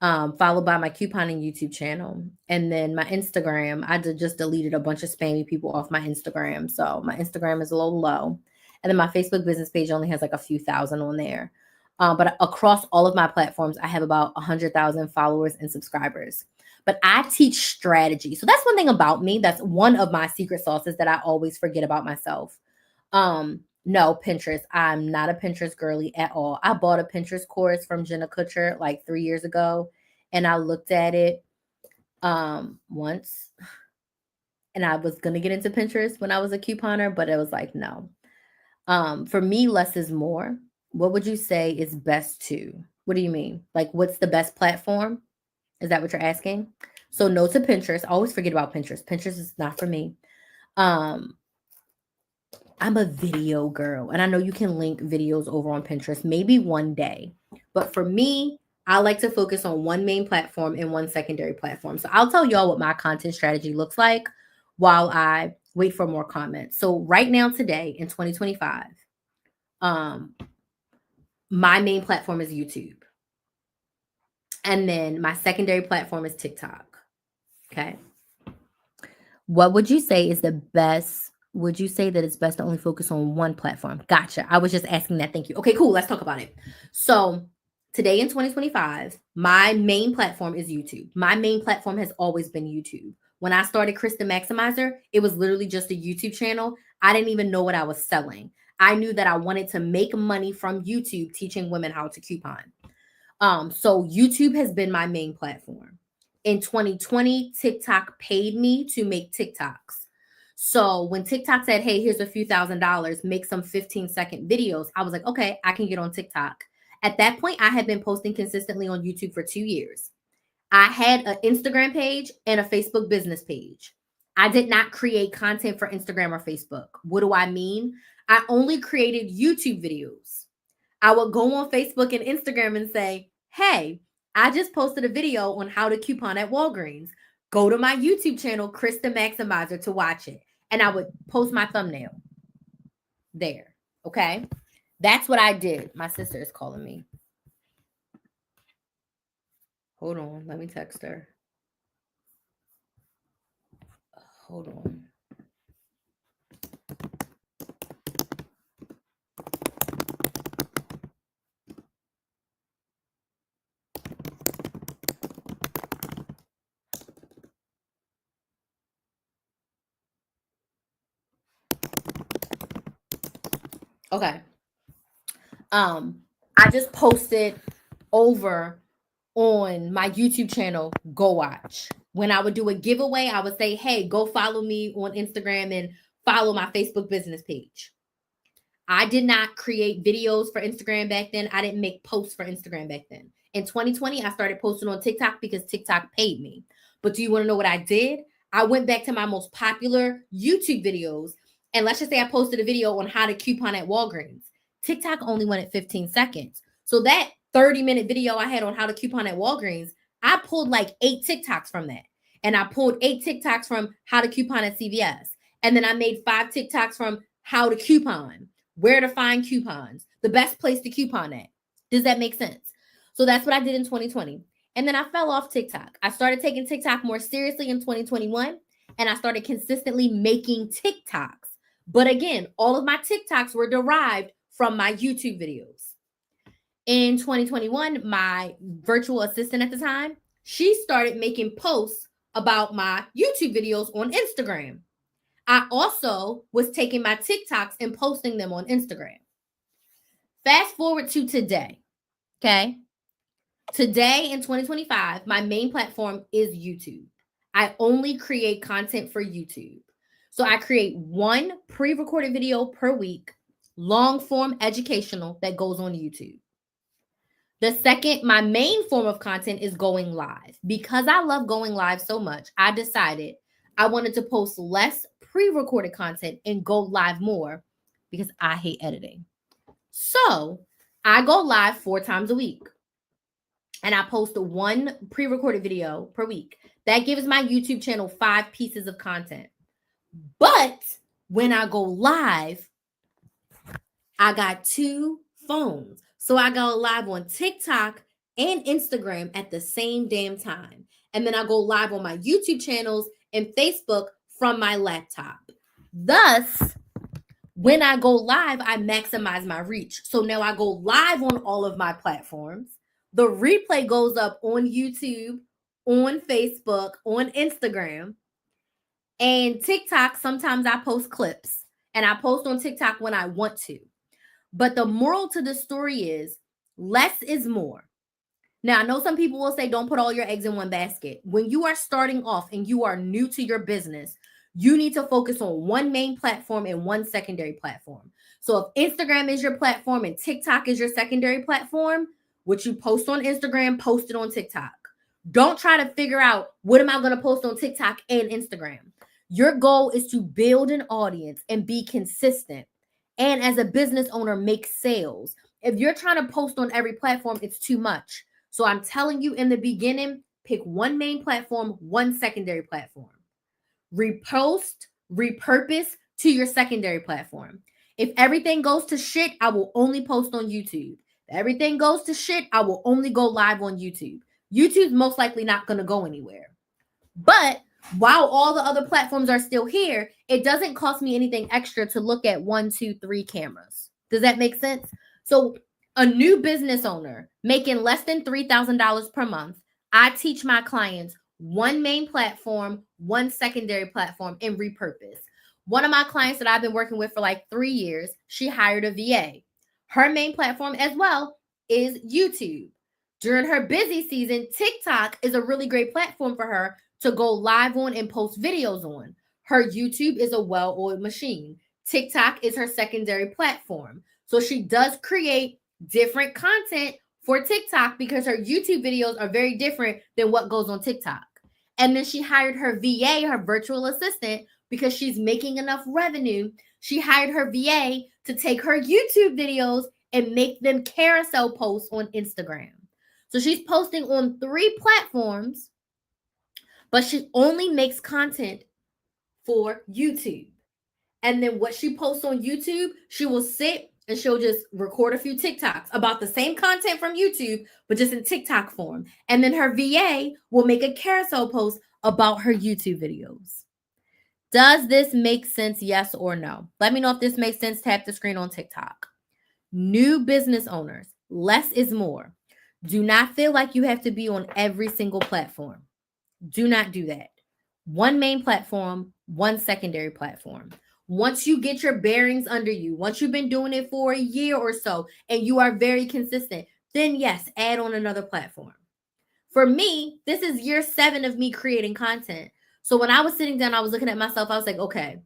followed by my couponing YouTube channel. And then my Instagram, I just deleted a bunch of spammy people off my Instagram. So my Instagram is a little low. And then my Facebook business page only has like a few thousand on there. But across all of my platforms, I have about 100,000 followers and subscribers. But I teach strategy. So that's one thing about me. That's one of my secret sauces that I always forget about myself. No, Pinterest. I'm not a Pinterest girly at all. I bought a Pinterest course from Jenna Kutcher like 3 years ago, and I looked at it once, and I was gonna get into Pinterest when I was a couponer, but it was like, no. For me, less is more. What would you say is best to? What do you mean? Like, what's the best platform? Is that what you're asking? So no to Pinterest. I always forget about Pinterest. Pinterest is not for me. Um, I'm a video girl, and I know you can link videos over on Pinterest maybe one day. But for me, I like to focus on one main platform and one secondary platform. So I'll tell y'all what my content strategy looks like while I wait for more comments. So right now, today in 2025, my main platform is YouTube. And then my secondary platform is TikTok. Okay. What would you say is the best? Would you say that it's best to only focus on one platform? Gotcha. I was just asking that. Thank you. Okay, cool. Let's talk about it. So, today in 2025, my main platform is YouTube. My main platform has always been YouTube. When I started Krista Maximizer, it was literally just a YouTube channel. I didn't even know what I was selling. I knew that I wanted to make money from YouTube teaching women how to coupon. So YouTube has been my main platform. In 2020, TikTok paid me to make TikToks. So when TikTok said, hey, here's a few $1,000, make some 15-second videos, I was like, okay, I can get on TikTok. At that point, I had been posting consistently on YouTube for 2 years. I had an Instagram page and a Facebook business page. I did not create content for Instagram or Facebook. What do I mean? I only created YouTube videos. I would go on Facebook and Instagram and say, hey, I just posted a video on how to coupon at Walgreens. Go to my YouTube channel, Krista Maximizer, to watch it. And I would post my thumbnail there. Okay. That's what I did. My sister is calling me. Hold on. Let me text her. Hold on. Okay. I just posted over on my YouTube channel, go watch. When I would do a giveaway, I would say, hey, go follow me on Instagram and follow my Facebook business page. I did not create videos for Instagram back then. I didn't make posts for Instagram back then. In 2020, I started posting on TikTok because TikTok paid me. But do you want to know what I did? I went back to my most popular YouTube videos. And let's just say I posted a video on how to coupon at Walgreens. TikTok only wanted 15 seconds. So that 30-minute video I had on how to coupon at Walgreens, I pulled like 8 TikToks from that. And I pulled 8 TikToks from how to coupon at CVS. And then I made 5 TikToks from how to coupon, where to find coupons, the best place to coupon at. Does that make sense? So that's what I did in 2020. And then I fell off TikTok. I started taking TikTok more seriously in 2021, and I started consistently making TikToks. But again, all of my TikToks were derived from my YouTube videos. In 2021, my virtual assistant at the time, she started making posts about my YouTube videos on Instagram. I also was taking my TikToks and posting them on Instagram. Fast forward to today. Okay. Today in 2025, my main platform is YouTube. I only create content for YouTube. So I create one pre-recorded video per week, long form educational that goes on YouTube. My main form of content is going live. Because I love going live so much, I decided I wanted to post less pre-recorded content and go live more because I hate editing. So I go live 4 times a week and I post one pre-recorded video per week. That gives my YouTube channel 5 pieces of content. But when I go live, I got 2 phones. So I go live on TikTok and Instagram at the same damn time. And then I go live on my YouTube channels and Facebook from my laptop. Thus, when I go live, I maximize my reach. So now I go live on all of my platforms. The replay goes up on YouTube, on Facebook, on Instagram, and TikTok. Sometimes I post clips and I post on TikTok when I want to. But the moral to the story is less is more. Now, I know some people will say don't put all your eggs in one basket. When you are starting off and you are new to your business, you need to focus on one main platform and one secondary platform. So if Instagram is your platform and TikTok is your secondary platform, what you post on Instagram, post it on TikTok. Don't try to figure out what am I going to post on TikTok and Instagram. Your goal is to build an audience and be consistent. And as a business owner, make sales. If you're trying to post on every platform, it's too much. So I'm telling you in the beginning, pick one main platform, one secondary platform. Repost, repurpose to your secondary platform. If everything goes to shit, I will only post on YouTube. If everything goes to shit, I will only go live on YouTube. YouTube's most likely not going to go anywhere. But while all the other platforms are still here, it doesn't cost me anything extra to look at 1, 2, 3 cameras. Does that make sense? So a new business owner making less than $3,000 per month, I teach my clients one main platform, one secondary platform, and repurpose. One of my clients that I've been working with for like 3 years, she hired a VA. Her main platform as well is YouTube. During her busy season, TikTok is a really great platform for her to go live on and post videos on. Her YouTube is a well-oiled machine. TikTok is her secondary platform. So she does create different content for TikTok because her YouTube videos are very different than what goes on TikTok. And then she hired her VA, her virtual assistant, because she's making enough revenue. She hired her VA to take her YouTube videos and make them carousel posts on Instagram. So she's posting on 3 platforms, but she only makes content for YouTube. And then what she posts on YouTube, she will sit and she'll just record a few TikToks about the same content from YouTube, but just in TikTok form. And then her VA will make a carousel post about her YouTube videos. Does this make sense? Yes or no? Let me know if this makes sense. Tap the screen on TikTok. New business owners, less is more. Do not feel like you have to be on every single platform. Do not do that. One main platform, one secondary platform. Once you get your bearings under you, once you've been doing it for a year or so and you are very consistent, then yes, add on another platform. For me, this is year 7 of me creating content. So when I was sitting down, I was looking at myself, I was like, okay,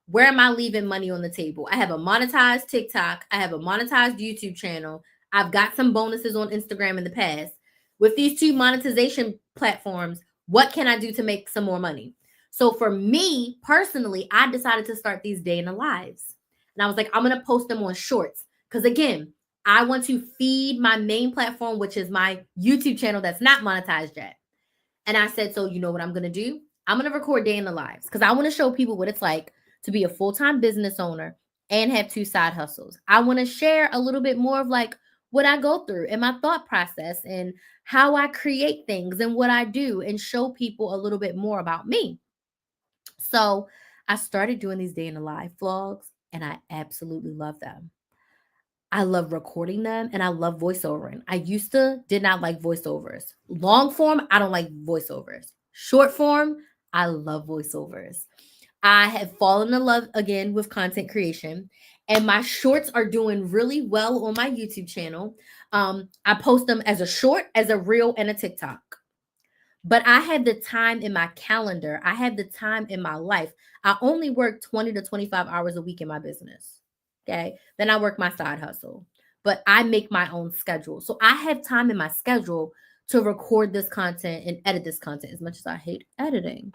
where am I leaving money on the table? I have a monetized TikTok. I have a monetized YouTube channel. I've got some bonuses on Instagram in the past. With these 2 monetization platforms, what can I do to make some more money? So for me personally, I decided to start these day in the lives. And I was like, I'm going to post them on shorts. Because again, I want to feed my main platform, which is my YouTube channel that's not monetized yet. And I said, so you know what I'm going to do? I'm going to record day in the lives because I want to show people what it's like to be a full-time business owner and have 2 side hustles. I want to share a little bit more of like what I go through and my thought process and how I create things and what I do and show people a little bit more about me. So I started doing these day in the life vlogs and I absolutely love them. I love recording them and I love voiceovering. I did not like voiceovers. Long form, I don't like voiceovers. Short form, I love voiceovers. I have fallen in love again with content creation, and my shorts are doing really well on my YouTube channel. I post them as a short, as a reel, and a TikTok. But I had the time in my calendar. I had the time in my life. I only work 20 to 25 hours a week in my business. Okay. Then I work my side hustle. but I make my own schedule. So I have time in my schedule to record this content and edit this content. As much as I hate editing,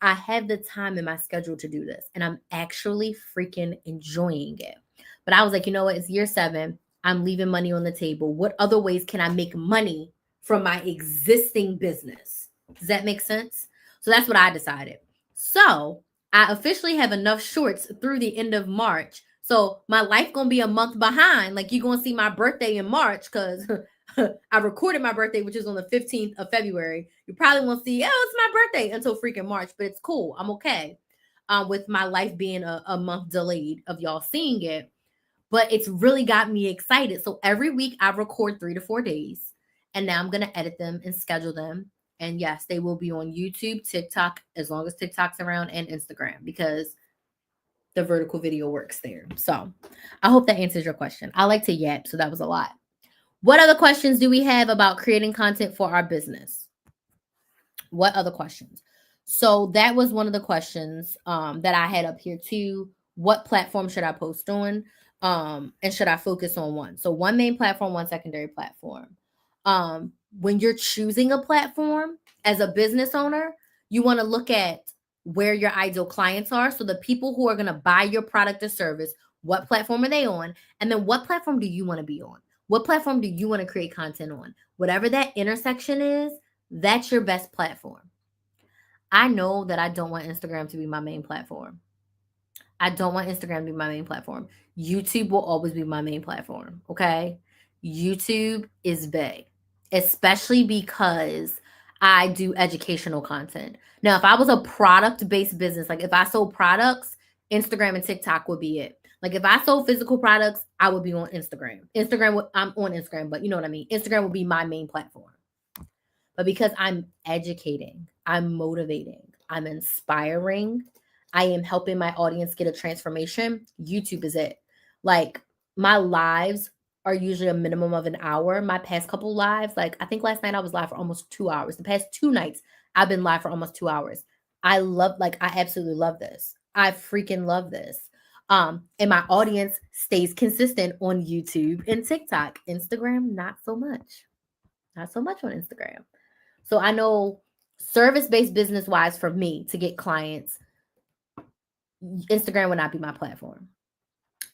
I have the time in my schedule to do this, and I'm actually freaking enjoying it. But I was like, you know what? It's year 7. I'm leaving money on the table. What other ways can I make money from my existing business? Does that make sense? So that's what I decided. So I officially have enough shorts through the end of March. So my life gonna be a month behind. Like, you're gonna see my birthday in March because I recorded my birthday, which is on the 15th of February. You probably won't see, oh, it's my birthday until freaking March, but it's cool. I'm okay with my life being a month delayed of y'all seeing it. But it's really got me excited. So every week I record 3 to 4 days, and now I'm going to edit them and schedule them. And yes, they will be on YouTube, TikTok, as long as TikTok's around, and Instagram, because the vertical video works there. So I hope that answers your question. I like to yap, so that was a lot. What other questions do we have about creating content for our business? What other questions? So that was one of the questions that I had up here too. What platform should I post on? And should I focus on one? So one main platform, one secondary platform. When you're choosing a platform as a business owner, you want to look at where your ideal clients are. So the people who are going to buy your product or service, what platform are they on? And then what platform do you want to be on? What platform do you want to create content on? Whatever that intersection is, that's your best platform. I know that I don't want Instagram to be my main platform. I don't want Instagram to be my main platform. YouTube will always be my main platform, okay? YouTube is big, especially because I do educational content. Now, if I was a product-based business, like if I sold products, Instagram and TikTok would be it. Like if I sold physical products, I would be on Instagram. I'm on Instagram, but you know what I mean? Instagram would be my main platform. But because I'm educating, I'm motivating, I'm inspiring, I am helping my audience get a transformation, YouTube is it. Like, my lives are usually a minimum of an hour. My past couple lives, like I think last night I was live for almost 2 hours. The past 2 nights I've been live for almost 2 hours. I absolutely love this. I freaking love this. And my audience stays consistent on YouTube and TikTok. Instagram, not so much. Not so much on Instagram. So I know service-based business-wise, for me to get clients, Instagram would not be my platform.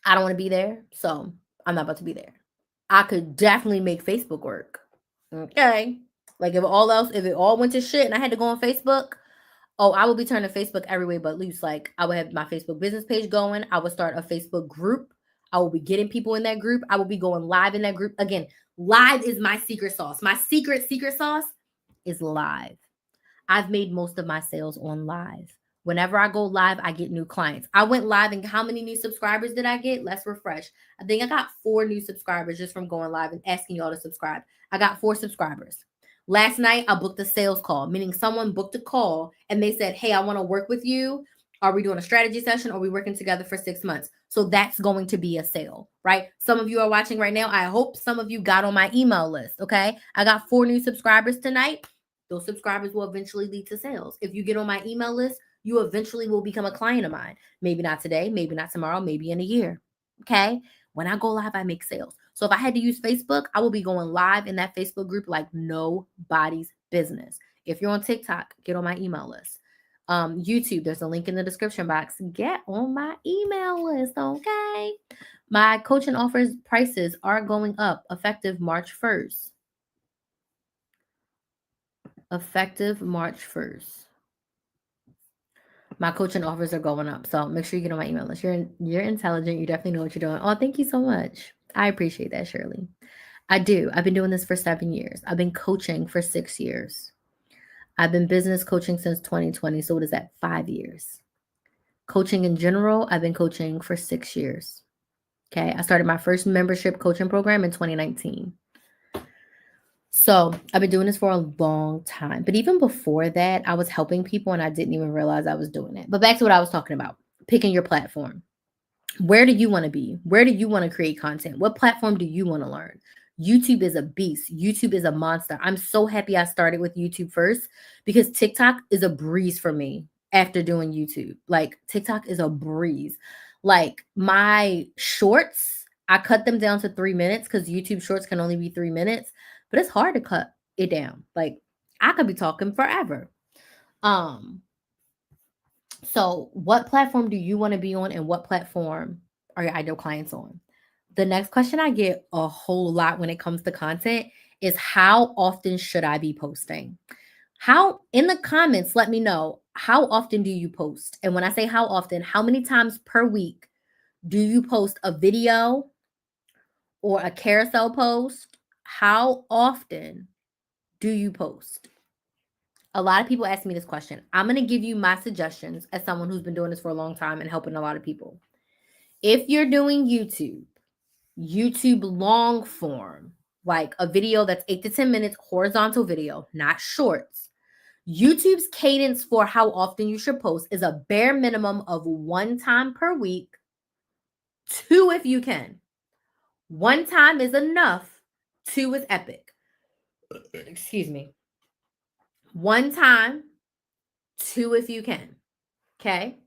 I don't want to be there, so I'm not about to be there. I could definitely make Facebook work. Okay. Like if it all went to shit and I had to go on Facebook, I would be turning Facebook every way but loose. Like I would have my Facebook business page going. I would start a Facebook group. I will be getting people in that group. I will be going live in that group. Again, live is my secret sauce. My secret sauce is live. I've made most of my sales on live. Whenever I go live, I get new clients. I went live, and how many new subscribers did I get? Let's refresh. I think I got 4 new subscribers just from going live and asking y'all to subscribe. I got 4 subscribers. Last night, I booked a sales call, meaning someone booked a call and they said, hey, I want to work with you. Are we doing a strategy session? Or are we working together for 6 months? So that's going to be a sale, right? Some of you are watching right now. I hope some of you got on my email list, okay? I got 4 new subscribers tonight. Those subscribers will eventually lead to sales. If you get on my email list, you eventually will become a client of mine. Maybe not today, maybe not tomorrow, maybe in a year. Okay? When I go live, I make sales. So if I had to use Facebook, I will be going live in that Facebook group like nobody's business. If you're on TikTok, get on my email list. YouTube, there's a link in the description box. Get on my email list, okay? My coaching offers prices are going up effective March 1st. Effective March 1st. My coaching offers are going up. So make sure you get on my email list. You're intelligent. You definitely know what you're doing. Oh, thank you so much. I appreciate that, Shirley. I do. I've been doing this for 7 years. I've been coaching for 6 years. I've been business coaching since 2020. So what is that? 5 years. Coaching in general, I've been coaching for 6 years. Okay. I started my first membership coaching program in 2019. So I've been doing this for a long time. But even before that, I was helping people and I didn't even realize I was doing it. But back to what I was talking about, picking your platform. Where do you want to be? Where do you want to create content? What platform do you want to learn? YouTube is a beast. YouTube is a monster. I'm so happy I started with YouTube first because TikTok is a breeze for me after doing YouTube. Like TikTok is a breeze. Like my shorts, I cut them down to 3 minutes because YouTube Shorts can only be 3 minutes, but it's hard to cut it down. Like, I could be talking forever. So what platform do you want to be on, and what platform are your ideal clients on? The next question I get a whole lot when it comes to content is, how often should I be posting? How, in the comments, let me know, how often do you post? And when I say how often, how many times per week do you post a video or a carousel post? How often do you post? A lot of people ask me this question. I'm going to give you my suggestions as someone who's been doing this for a long time and helping a lot of people. If you're doing YouTube long form, like a video that's 8 to 10 minutes, horizontal video, not shorts. YouTube's cadence for how often you should post is a bare minimum of 1 time per week, 2 if you can. 1 time is enough, 2 is epic. Excuse me. 1 time, 2 if you can. Okay?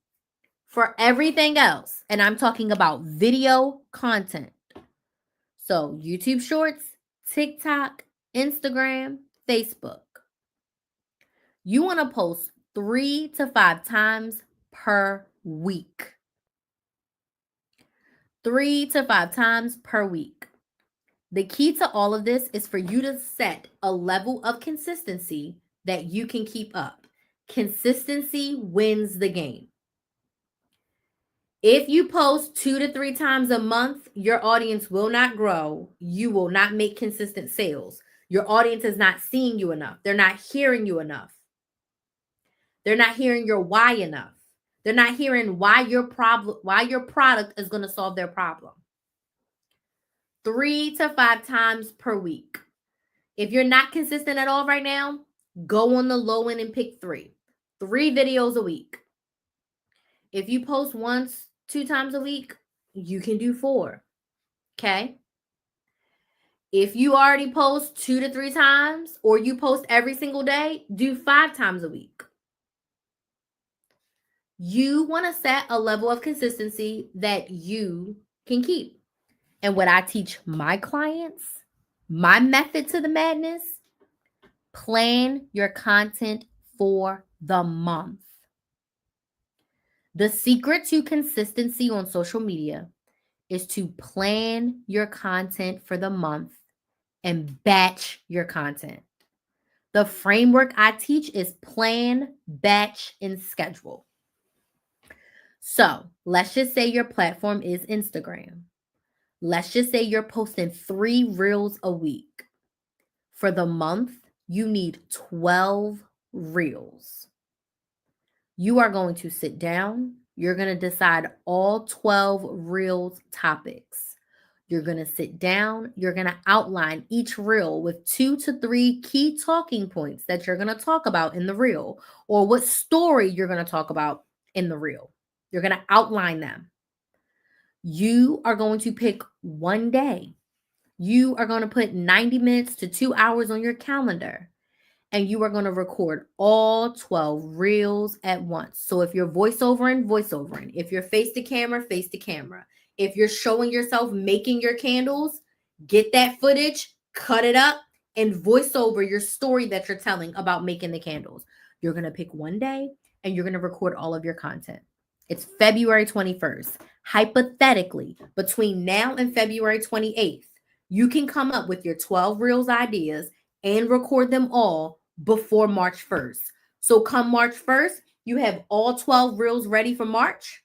For everything else, and I'm talking about video content. So YouTube Shorts, TikTok, Instagram, Facebook. You want to post 3 to 5 times per week. 3 to 5 times per week. The key to all of this is for you to set a level of consistency that you can keep up. Consistency wins the game. If you post 2 to 3 times a month, your audience will not grow. You will not make consistent sales. Your audience is not seeing you enough. They're not hearing you enough. They're not hearing your why enough. They're not hearing why your product is going to solve their problem. 3 to 5 times per week. If you're not consistent at all right now, go on the low end and pick 3. 3 videos a week. If you post once, 2 times a week, you can do 4. Okay? If you already post 2 to 3 times, or you post every single day, do 5 times a week. You want to set a level of consistency that you can keep. And what I teach my clients, my method to the madness, plan your content for the month. The secret to consistency on social media is to plan your content for the month and batch your content. The framework I teach is plan, batch, and schedule. So let's just say your platform is Instagram. Let's just say you're posting 3 reels a week. For the month, you need 12 reels. You are going to sit down. You're going to decide all 12 reels topics. You're going to sit down. You're going to outline each reel with 2 to 3 key talking points that you're going to talk about in the reel, or what story you're going to talk about in the reel. You're going to outline them. You are going to pick one day. You are going to put 90 minutes to 2 hours on your calendar, and you are going to record all 12 reels at once. So if you're voiceovering, if you're face to camera, if you're showing yourself making your candles, get that footage, cut it up, and voice over your story that you're telling about making the candles. You're going to pick one day, and you're going to record all of your content. It's February 21st. Hypothetically, between now and February 28th, you can come up with your 12 reels ideas and record them all before March 1st. So come March 1st, you have all 12 reels ready for March,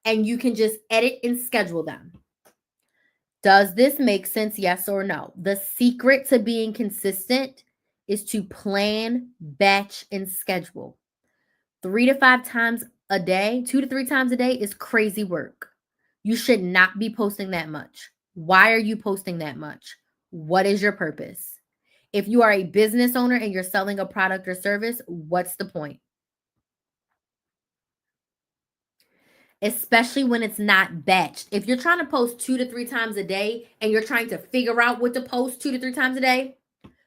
and you can just edit and schedule them. Does this make sense? Yes or no? The secret to being consistent is to plan, batch, and schedule. 3 to 5 times a day, 2 to 3 times a day is crazy work. You should not be posting that much. Why are you posting that much? What is your purpose? If you are a business owner and you're selling a product or service, what's the point? Especially when it's not batched. If you're trying to post 2 to 3 times a day and you're trying to figure out what to post 2 to 3 times a day,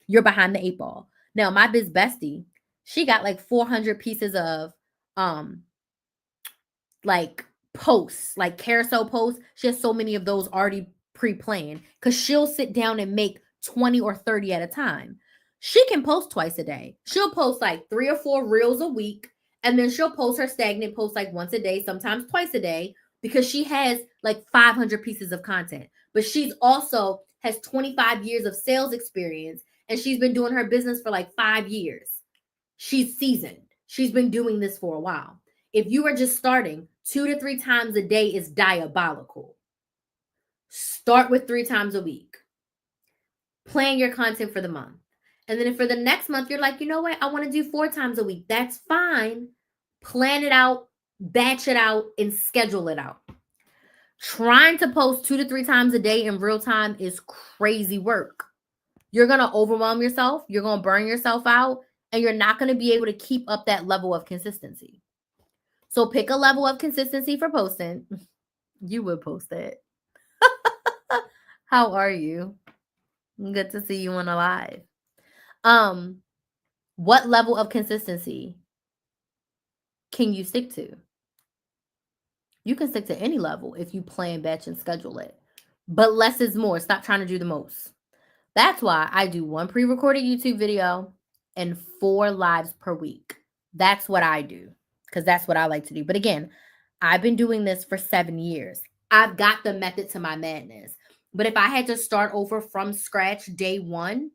you're behind the 8 ball. Now, my biz bestie, she got like 400 pieces of like posts, like carousel posts. She has so many of those already pre-planned because she'll sit down and make 20 or 30 at a time. She can post twice a day. She'll post like 3 or 4 reels a week, and then she'll post her stagnant post like once a day, sometimes twice a day, because she has like 500 pieces of content. But she's also has 25 years of sales experience, and she's been doing her business for like 5 years. She's seasoned. She's been doing this for a while. If you are just starting, 2 to 3 times a day is diabolical. Start with 3 times a week. Plan your content for the month. And then if for the next month, you're like, you know what? I want to do 4 times a week. That's fine. Plan it out, batch it out, and schedule it out. Trying to post 2 to 3 times a day in real time is crazy work. You're going to overwhelm yourself. You're going to burn yourself out, and you're not going to be able to keep up that level of consistency. So pick a level of consistency for posting. You would post it. How are you? Good to see you on a live. What level of consistency can you stick to? You can stick to any level if you plan, batch, and schedule it. But less is more. Stop trying to do the most. That's why I do 1 pre-recorded YouTube video and 4 lives per week. That's what I do because that's what I like to do. But again, I've been doing this for 7 years. I've got the method to my madness. But if I had to start over from scratch day 1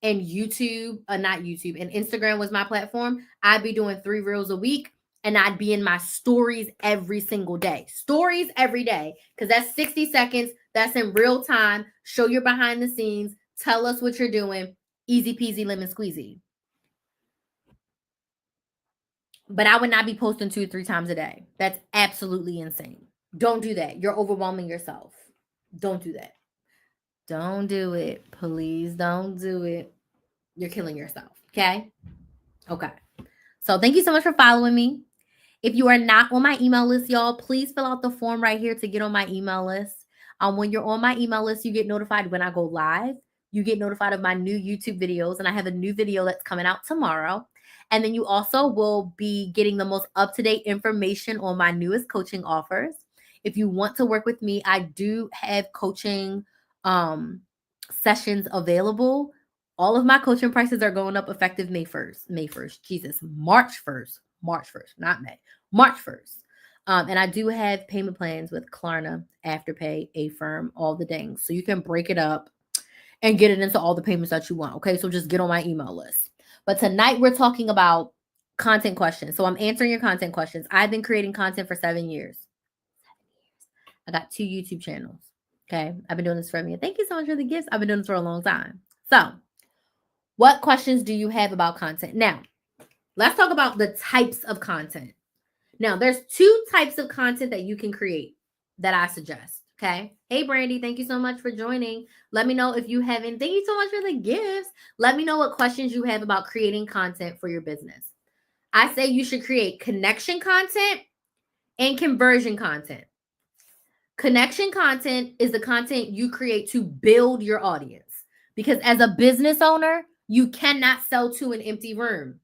and YouTube, not YouTube, and Instagram was my platform, I'd be doing 3 reels a week. And I'd be in my stories every single day. Stories every day. Because that's 60 seconds. That's in real time. Show your behind the scenes. Tell us what you're doing. Easy peasy lemon squeezy. But I would not be posting 2 or 3 times a day. That's absolutely insane. Don't do that. You're overwhelming yourself. Don't do that. Don't do it. Please don't do it. You're killing yourself. Okay? Okay. So thank you so much for following me. If you are not on my email list, y'all, please fill out the form right here to get on my email list. When you're on my email list, you get notified when I go live. You get notified of my new YouTube videos, and I have a new video that's coming out tomorrow. And then you also will be getting the most up-to-date information on my newest coaching offers. If you want to work with me, I do have coaching sessions available. All of my coaching prices are going up effective May 1st. Jesus, March 1st, not May. March 1st. And I do have payment plans with Klarna, Afterpay, Affirm, all the dings. So you can break it up and get it into all the payments that you want. Okay, so just get on my email list. But tonight we're talking about content questions. So I'm answering your content questions. I've been creating content for 7 years. I got 2 YouTube channels. Okay, I've been doing this for a minute. Thank you so much for the gifts. I've been doing this for a long time. So what questions do you have about content? Now, let's talk about the types of content. Now, there's 2 types of content that you can create that I suggest, okay? Hey, Brandy, thank you so much for joining. Let me know if you haven't. Thank you so much for the gifts. Let me know what questions you have about creating content for your business. I say you should create connection content and conversion content. Connection content is the content you create to build your audience. Because as a business owner, you cannot sell to an empty room.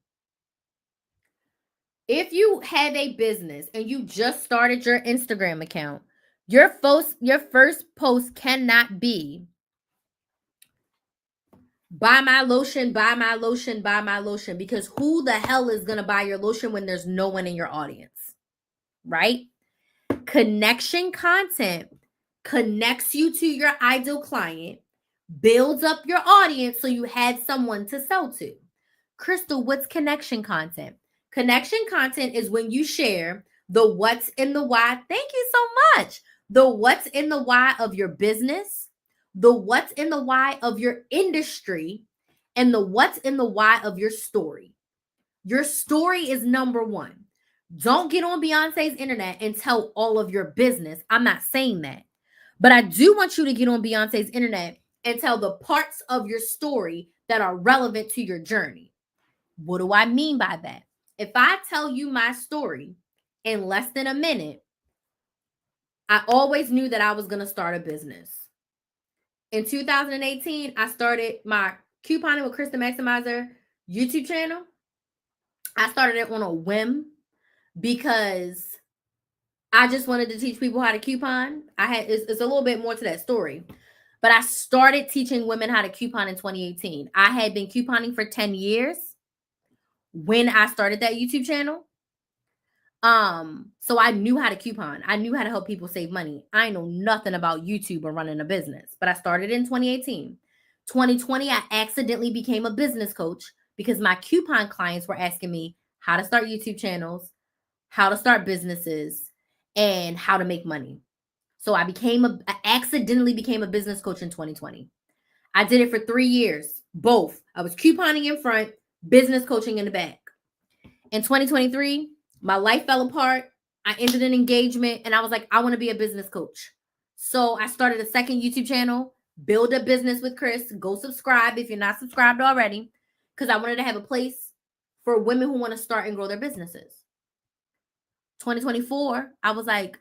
If you have a business and you just started your Instagram account, your first post cannot be buy my lotion, buy my lotion, buy my lotion, because who the hell is going to buy your lotion when there's no one in your audience, right? Connection content connects you to your ideal client, builds up your audience so you had someone to sell to. Crystal, what's connection content? Connection content is when you share the what's in the why. Thank you so much. The what's in the why of your business, the what's in the why of your industry, and the what's in the why of your story. Your story is number 1. Don't get on Beyonce's internet and tell all of your business. I'm not saying that. But I do want you to get on Beyonce's internet and tell the parts of your story that are relevant to your journey. What do I mean by that? If I tell you my story in less than a minute, I always knew that I was going to start a business. In 2018, I started my Couponing with Krista Maximizer YouTube channel. I started it on a whim because I just wanted to teach people how to coupon. It's a little bit more to that story. But I started teaching women how to coupon in 2018. I had been couponing for 10 years when I started that YouTube channel. So I knew how to coupon. I knew how to help people save money. I know nothing about YouTube or running a business, but I started in 2018. 2020, I accidentally became a business coach because my coupon clients were asking me how to start YouTube channels, how to start businesses, and how to make money. So I accidentally became a business coach in 2020. I did it for 3 years, both. I was couponing in front, business coaching in the back. In 2023, my life fell apart. I ended an engagement and I was like, I want to be a business coach. So I started a second YouTube channel, Build a Business with Chris. Go subscribe if you're not subscribed already, because I wanted to have a place for women who want to start and grow their businesses. 2024, I was like,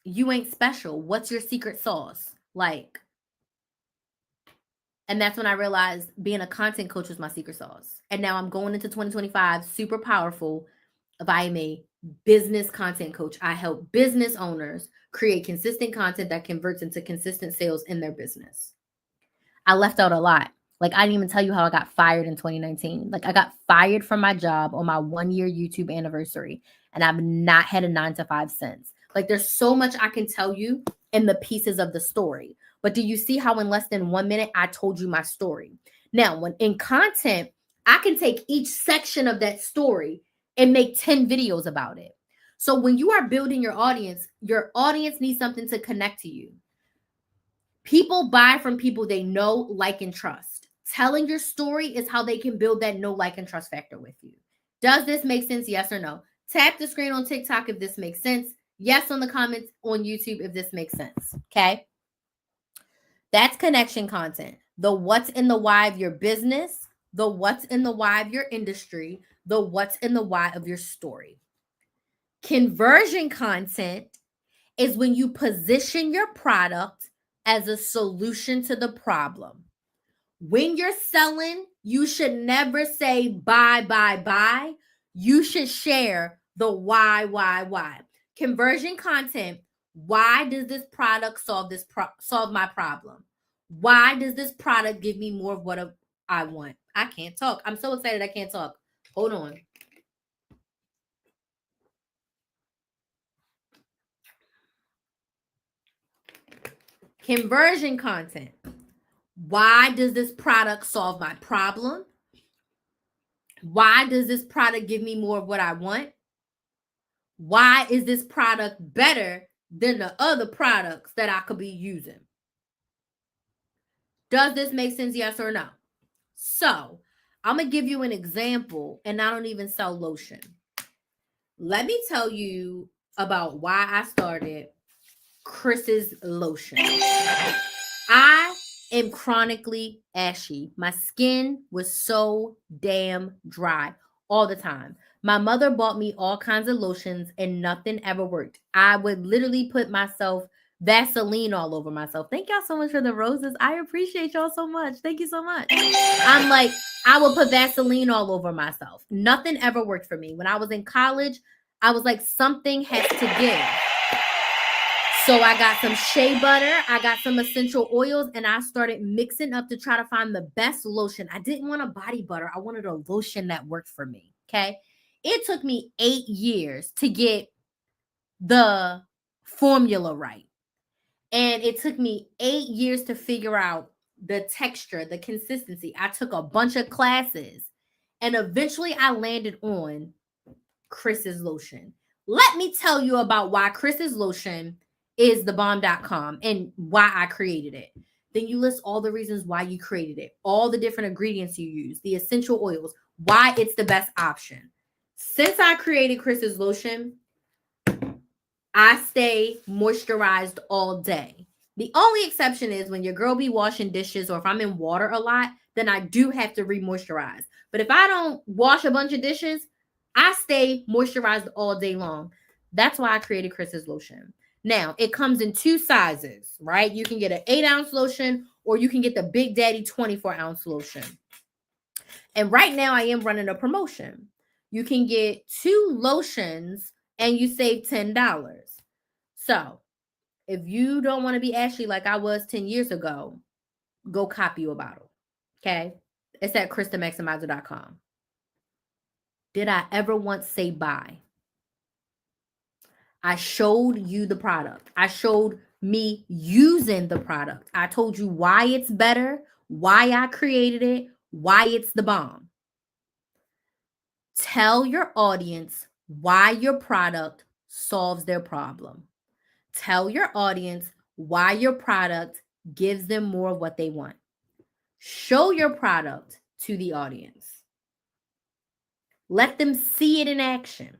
you ain't special. What's your secret sauce? Like, and that's when I realized being a content coach was my secret sauce. And now I'm going into 2025 super powerful. I am a business content coach. I help business owners create consistent content that converts into consistent sales in their business. I left out a lot. Like, I didn't even tell you how I got fired in 2019. Like, I got fired from my job on my 1-year YouTube anniversary, and I've not had a 9 to 5 since. Like, there's so much I can tell you in the pieces of the story. But do you see how in less than 1 minute I told you my story? Now, when in content, I can take each section of that story and make 10 videos about it. So when you are building your audience needs something to connect to you. People buy from people they know, like, and trust. Telling your story is how they can build that know, like, and trust factor with you. Does this make sense? Yes or no? Tap the screen on TikTok if this makes sense. Yes on the comments on YouTube if this makes sense. Okay. That's connection content. The what's in the why of your business, the what's in the why of your industry, the what's in the why of your story. Conversion content is when you position your product as a solution to the problem. When you're selling, you should never say buy, buy, buy. You should share the why. Conversion content. Why does this product solve my problem? Why does this product give me more of what I want? I can't talk. I'm so excited I can't talk. Hold on. Conversion content. Why does this product solve my problem? Why does this product give me more of what I want? Why is this product better than the other products that I could be using? Does this make sense? Yes or no? So I'm going to give you an example, and I don't even sell lotion. Let me tell you about why I started Chris's Lotion. I am chronically ashy. My skin was so damn dry all the time. My mother bought me all kinds of lotions and nothing ever worked. I would literally put Vaseline all over myself. Thank y'all so much for the roses. I appreciate y'all so much. Thank you so much. I'm like, I would put Vaseline all over myself. Nothing ever worked for me. When I was in college, I was like, something has to give. So I got some shea butter, I got some essential oils, and I started mixing up to try to find the best lotion. I didn't want a body butter. I wanted a lotion that worked for me, okay? It took me 8 years to get the formula right. And it took me 8 years to figure out the texture, the consistency. I took a bunch of classes, and eventually I landed on Chris's Lotion. Let me tell you about why Chris's Lotion is thebomb.com and why I created it. Then you list all the reasons why you created it, all the different ingredients you use, the essential oils, why it's the best option. Since I created Chris's Lotion, I stay moisturized all day. The only exception is when your girl be washing dishes, or if I'm in water a lot, then I do have to re-moisturize. But if I don't wash a bunch of dishes, I stay moisturized all day long. That's why I created Chris's Lotion. Now, it comes in 2 sizes, right? You can get an 8-ounce lotion, or you can get the Big Daddy 24-ounce lotion. And right now, I am running a promotion. You can get 2 lotions and you save $10. So if you don't want to be Ashley like I was 10 years ago, go copy you a bottle. Okay. It's at KristaMaximizer.com. Did I ever once say bye? I showed you the product. I showed me using the product. I told you why it's better, why I created it, why it's the bomb. Tell your audience why your product solves their problem. Tell your audience why your product gives them more of what they want. Show your product to the audience. Let them see it in action.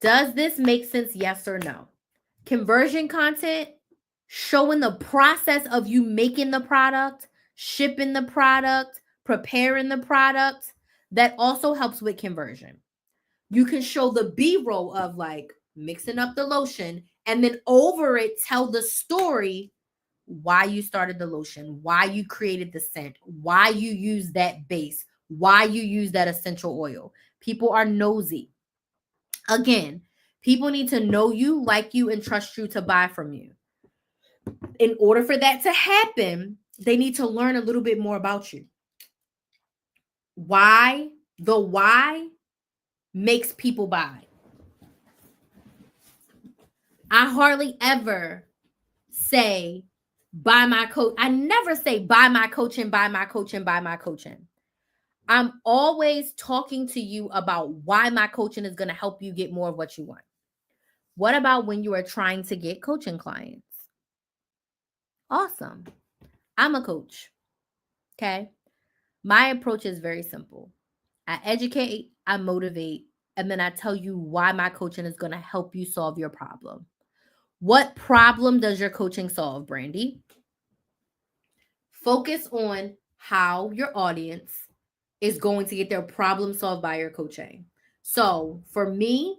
Does this make sense? Yes or no? Conversion content, showing the process of you making the product, shipping the product, preparing the product, that also helps with conversion. You can show the B-roll of like mixing up the lotion and then over it tell the story why you started the lotion, why you created the scent, why you use that base, why you use that essential oil. People are nosy. Again, people need to know you, like you, and trust you to buy from you. In order for that to happen, they need to learn a little bit more about you. Why? The why makes people buy. I hardly ever say buy my coach. I never say buy my coaching, buy my coaching, buy my coaching. I'm always talking to you about why my coaching is going to help you get more of what you want. What about when you are trying to get coaching clients? Awesome. I'm a coach. Okay. My approach is very simple. I educate, I motivate, and then I tell you why my coaching is going to help you solve your problem. What problem does your coaching solve, Brandy? Focus on how your audience is going to get their problem solved by your coaching. So for me,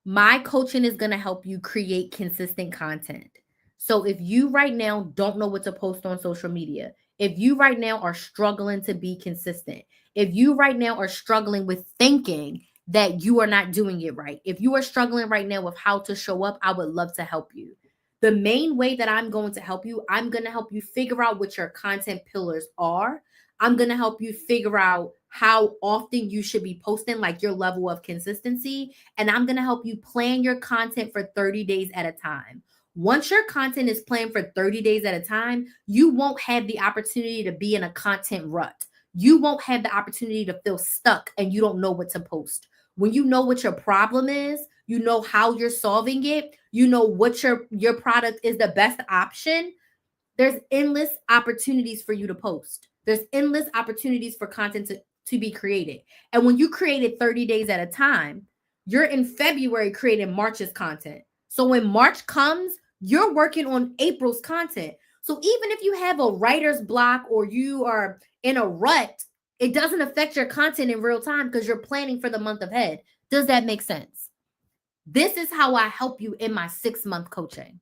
my coaching is going to help you create consistent content. So if you right now don't know what to post on social media, if you right now are struggling to be consistent, if you right now are struggling with thinking that you are not doing it right, if you are struggling right now with how to show up, I would love to help you. The main way that I'm going to help you, I'm going to help you figure out what your content pillars are. I'm going to help you figure out how often you should be posting, like your level of consistency. And I'm going to help you plan your content for 30 days at a time. Once your content is planned for 30 days at a time, you won't have the opportunity to be in a content rut. You won't have the opportunity to feel stuck and you don't know what to post. When you know what your problem is, you know how you're solving it, you know what your product is the best option, there's endless opportunities for you to post. There's endless opportunities for content to be created. And when you create it 30 days at a time, you're in February creating March's content. So when March comes, you're working on April's content. So even if you have a writer's block or you are in a rut, it doesn't affect your content in real time because you're planning for the month ahead. Does that make sense? This is how I help you in my 6-month coaching.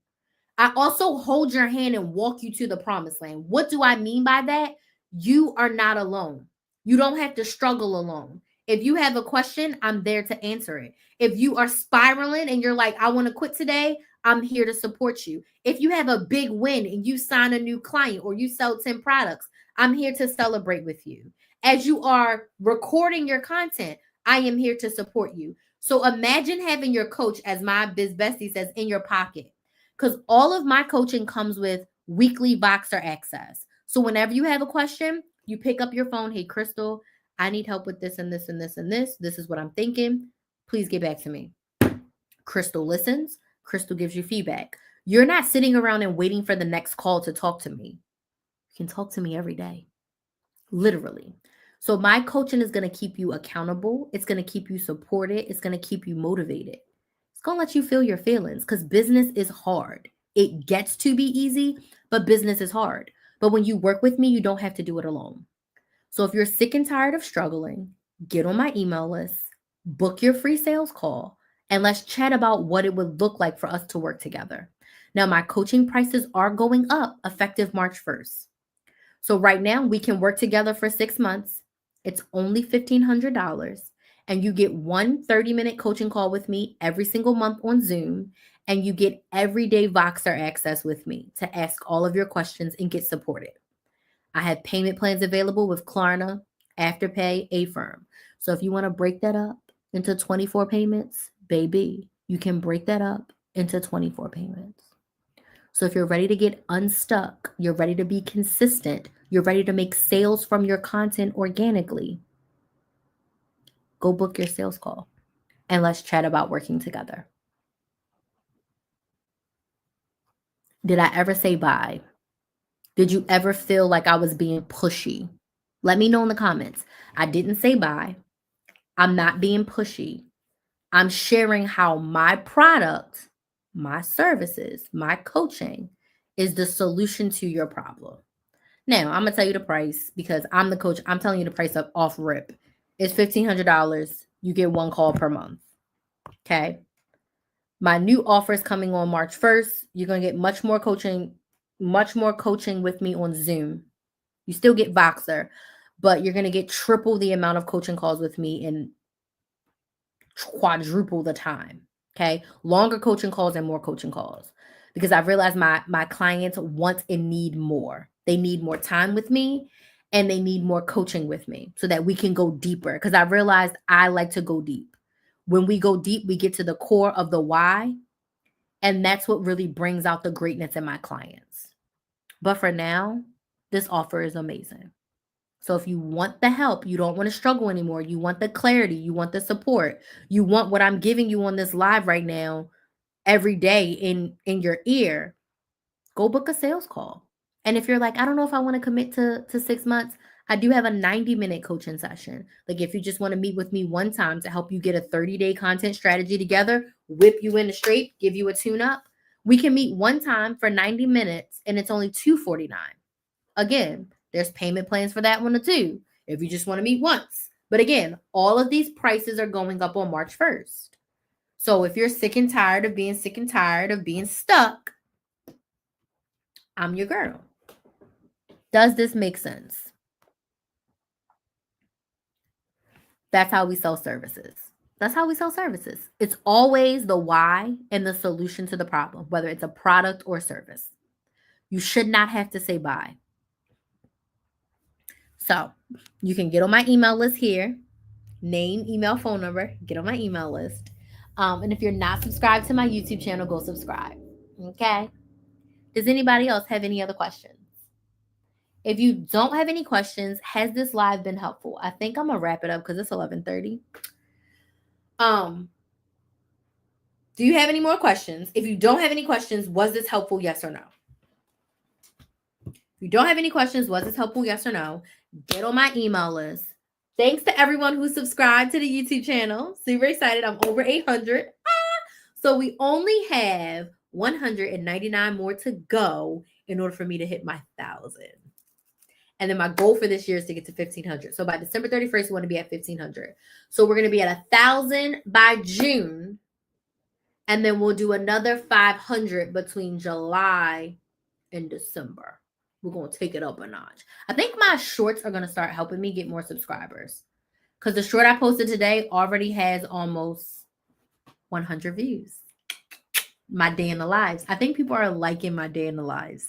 I also hold your hand and walk you to the promised land. What do I mean by that? You are not alone. You don't have to struggle alone. If you have a question, I'm there to answer it. If you are spiraling and you're like, I want to quit today, I'm here to support you. If you have a big win and you sign a new client or you sell 10 products, I'm here to celebrate with you. As you are recording your content, I am here to support you. So imagine having your coach, as my biz bestie says, in your pocket. Because all of my coaching comes with weekly Voxer access. So whenever you have a question, you pick up your phone. Hey, Crystal, I need help with this and this and this and this. This is what I'm thinking. Please get back to me. Crystal listens. Crystal gives you feedback. You're not sitting around and waiting for the next call to talk to me. You can talk to me every day, literally. So my coaching is going to keep you accountable. It's going to keep you supported. It's going to keep you motivated. It's going to let you feel your feelings because business is hard. It gets to be easy, but business is hard. But when you work with me, you don't have to do it alone. So if you're sick and tired of struggling, get on my email list, book your free sales call, and let's chat about what it would look like for us to work together. Now, my coaching prices are going up effective March 1st. So right now, we can work together for 6 months. It's only $1,500. and you get one 30-minute coaching call with me every single month on Zoom, and you get everyday Voxer access with me to ask all of your questions and get supported. I have payment plans available with Klarna, Afterpay, Affirm. So if you want to break that up into 24 payments, baby, you can break that up into 24 payments. So if you're ready to get unstuck, you're ready to be consistent, you're ready to make sales from your content organically, go book your sales call and let's chat about working together. Did I ever say bye? Did you ever feel like I was being pushy? Let me know in the comments. I didn't say bye. I'm not being pushy. I'm sharing how my product, my services, my coaching is the solution to your problem. Now, I'm going to tell you the price because I'm the coach. I'm telling you the price up off rip. It's $1,500. You get one call per month. Okay. My new offer is coming on March 1st. You're going to get much more coaching with me on Zoom. You still get Voxer, but you're going to get triple the amount of coaching calls with me and quadruple the time. Okay. Longer coaching calls and more coaching calls because I've realized my clients want and need more. They need more time with me and they need more coaching with me so that we can go deeper because I realized I like to go deep. When we go deep, we get to the core of the why. And that's what really brings out the greatness in my clients. But for now, this offer is amazing. So if you want the help, you don't want to struggle anymore, you want the clarity, you want the support, you want what I'm giving you on this live right now every day in your ear, go book a sales call. And if you're like, I don't know if I want to commit to 6 months, I do have a 90-minute coaching session. Like if you just want to meet with me one time to help you get a 30-day content strategy together, whip you into shape, give you a tune-up, we can meet one time for 90 minutes and it's only $249. Again, there's payment plans for that one too, if you just want to meet once. But again, all of these prices are going up on March 1st. So if you're sick and tired of being stuck, I'm your girl. Does this make sense? That's how we sell services. It's always the why and the solution to the problem, whether it's a product or service. You should not have to say bye. So you can get on my email list here. Name, email, phone number. Get on my email list. And if you're not subscribed to my YouTube channel, go subscribe. Okay? Does anybody else have any other questions? If you don't have any questions, has this live been helpful? I think I'm going to wrap it up because it's 11:30. Do you have any more questions? If you don't have any questions, was this helpful? Yes or no? If you don't have any questions, was this helpful? Yes or no? Get on my email list. Thanks to everyone who subscribed to the YouTube channel. Super excited. I'm over 800. So we only have 199 more to go in order for me to hit my 1,000. And then my goal for this year is to get to 1,500. So by December 31st, we want to be at 1,500. So we're going to be at 1,000 by June. And then we'll do another 500 between July and December. We're going to take it up a notch. I think my shorts are going to start helping me get more subscribers. Because the short I posted today already has almost 100 views. My day in the lives. I think people are liking my day in the lives.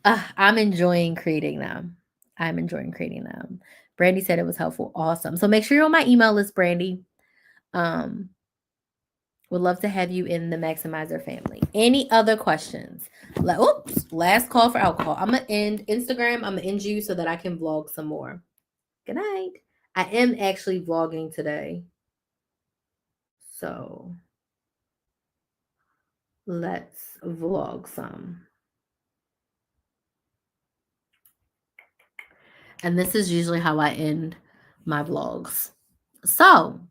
I'm enjoying creating them. Brandy said it was helpful. Awesome. So make sure you're on my email list, Brandy. Would love to have you in the Maximizer family. Any other questions? Last call for alcohol. I'm going to end Instagram. I'm going to end you so that I can vlog some more. Good night. I am actually vlogging today. So let's vlog some. And this is usually how I end my vlogs. So,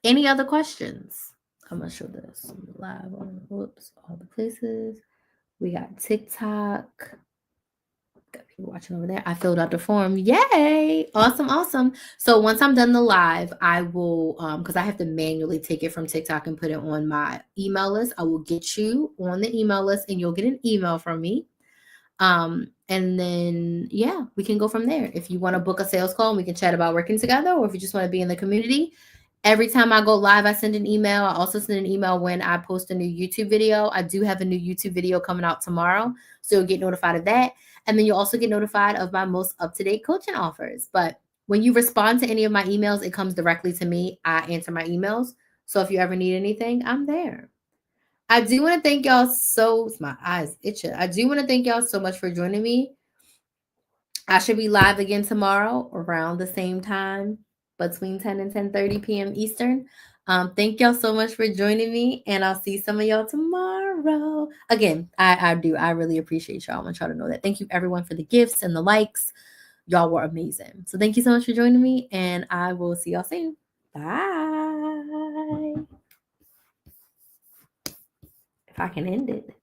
any other questions? I'm going to show this live on, all the places. We got TikTok. Got people watching over there. I filled out the form. Yay! Awesome. So once I'm done the live, I will, because I have to manually take it from TikTok and put it on my email list. I will get you on the email list and you'll get an email from me. And then, yeah, we can go from there. If you want to book a sales call and we can chat about working together, or if you just want to be in the community, every time I go live, I send an email. I also send an email when I post a new YouTube video. I do have a new YouTube video coming out tomorrow, so you'll get notified of that. And then you'll also get notified of my most up-to-date coaching offers. But when you respond to any of my emails, it comes directly to me. I answer my emails. So if you ever need anything, I'm there. I do want to thank y'all so, my eyes itching. I do want to thank y'all so much for joining me. I should be live again tomorrow around the same time, between 10 and 10:30 p.m. Eastern. Thank y'all so much for joining me, and I'll see some of y'all tomorrow. Again, I really appreciate y'all. I want y'all to know that. Thank you everyone for the gifts and the likes. Y'all were amazing. So thank you so much for joining me, and I will see y'all soon. Bye. If I can end it.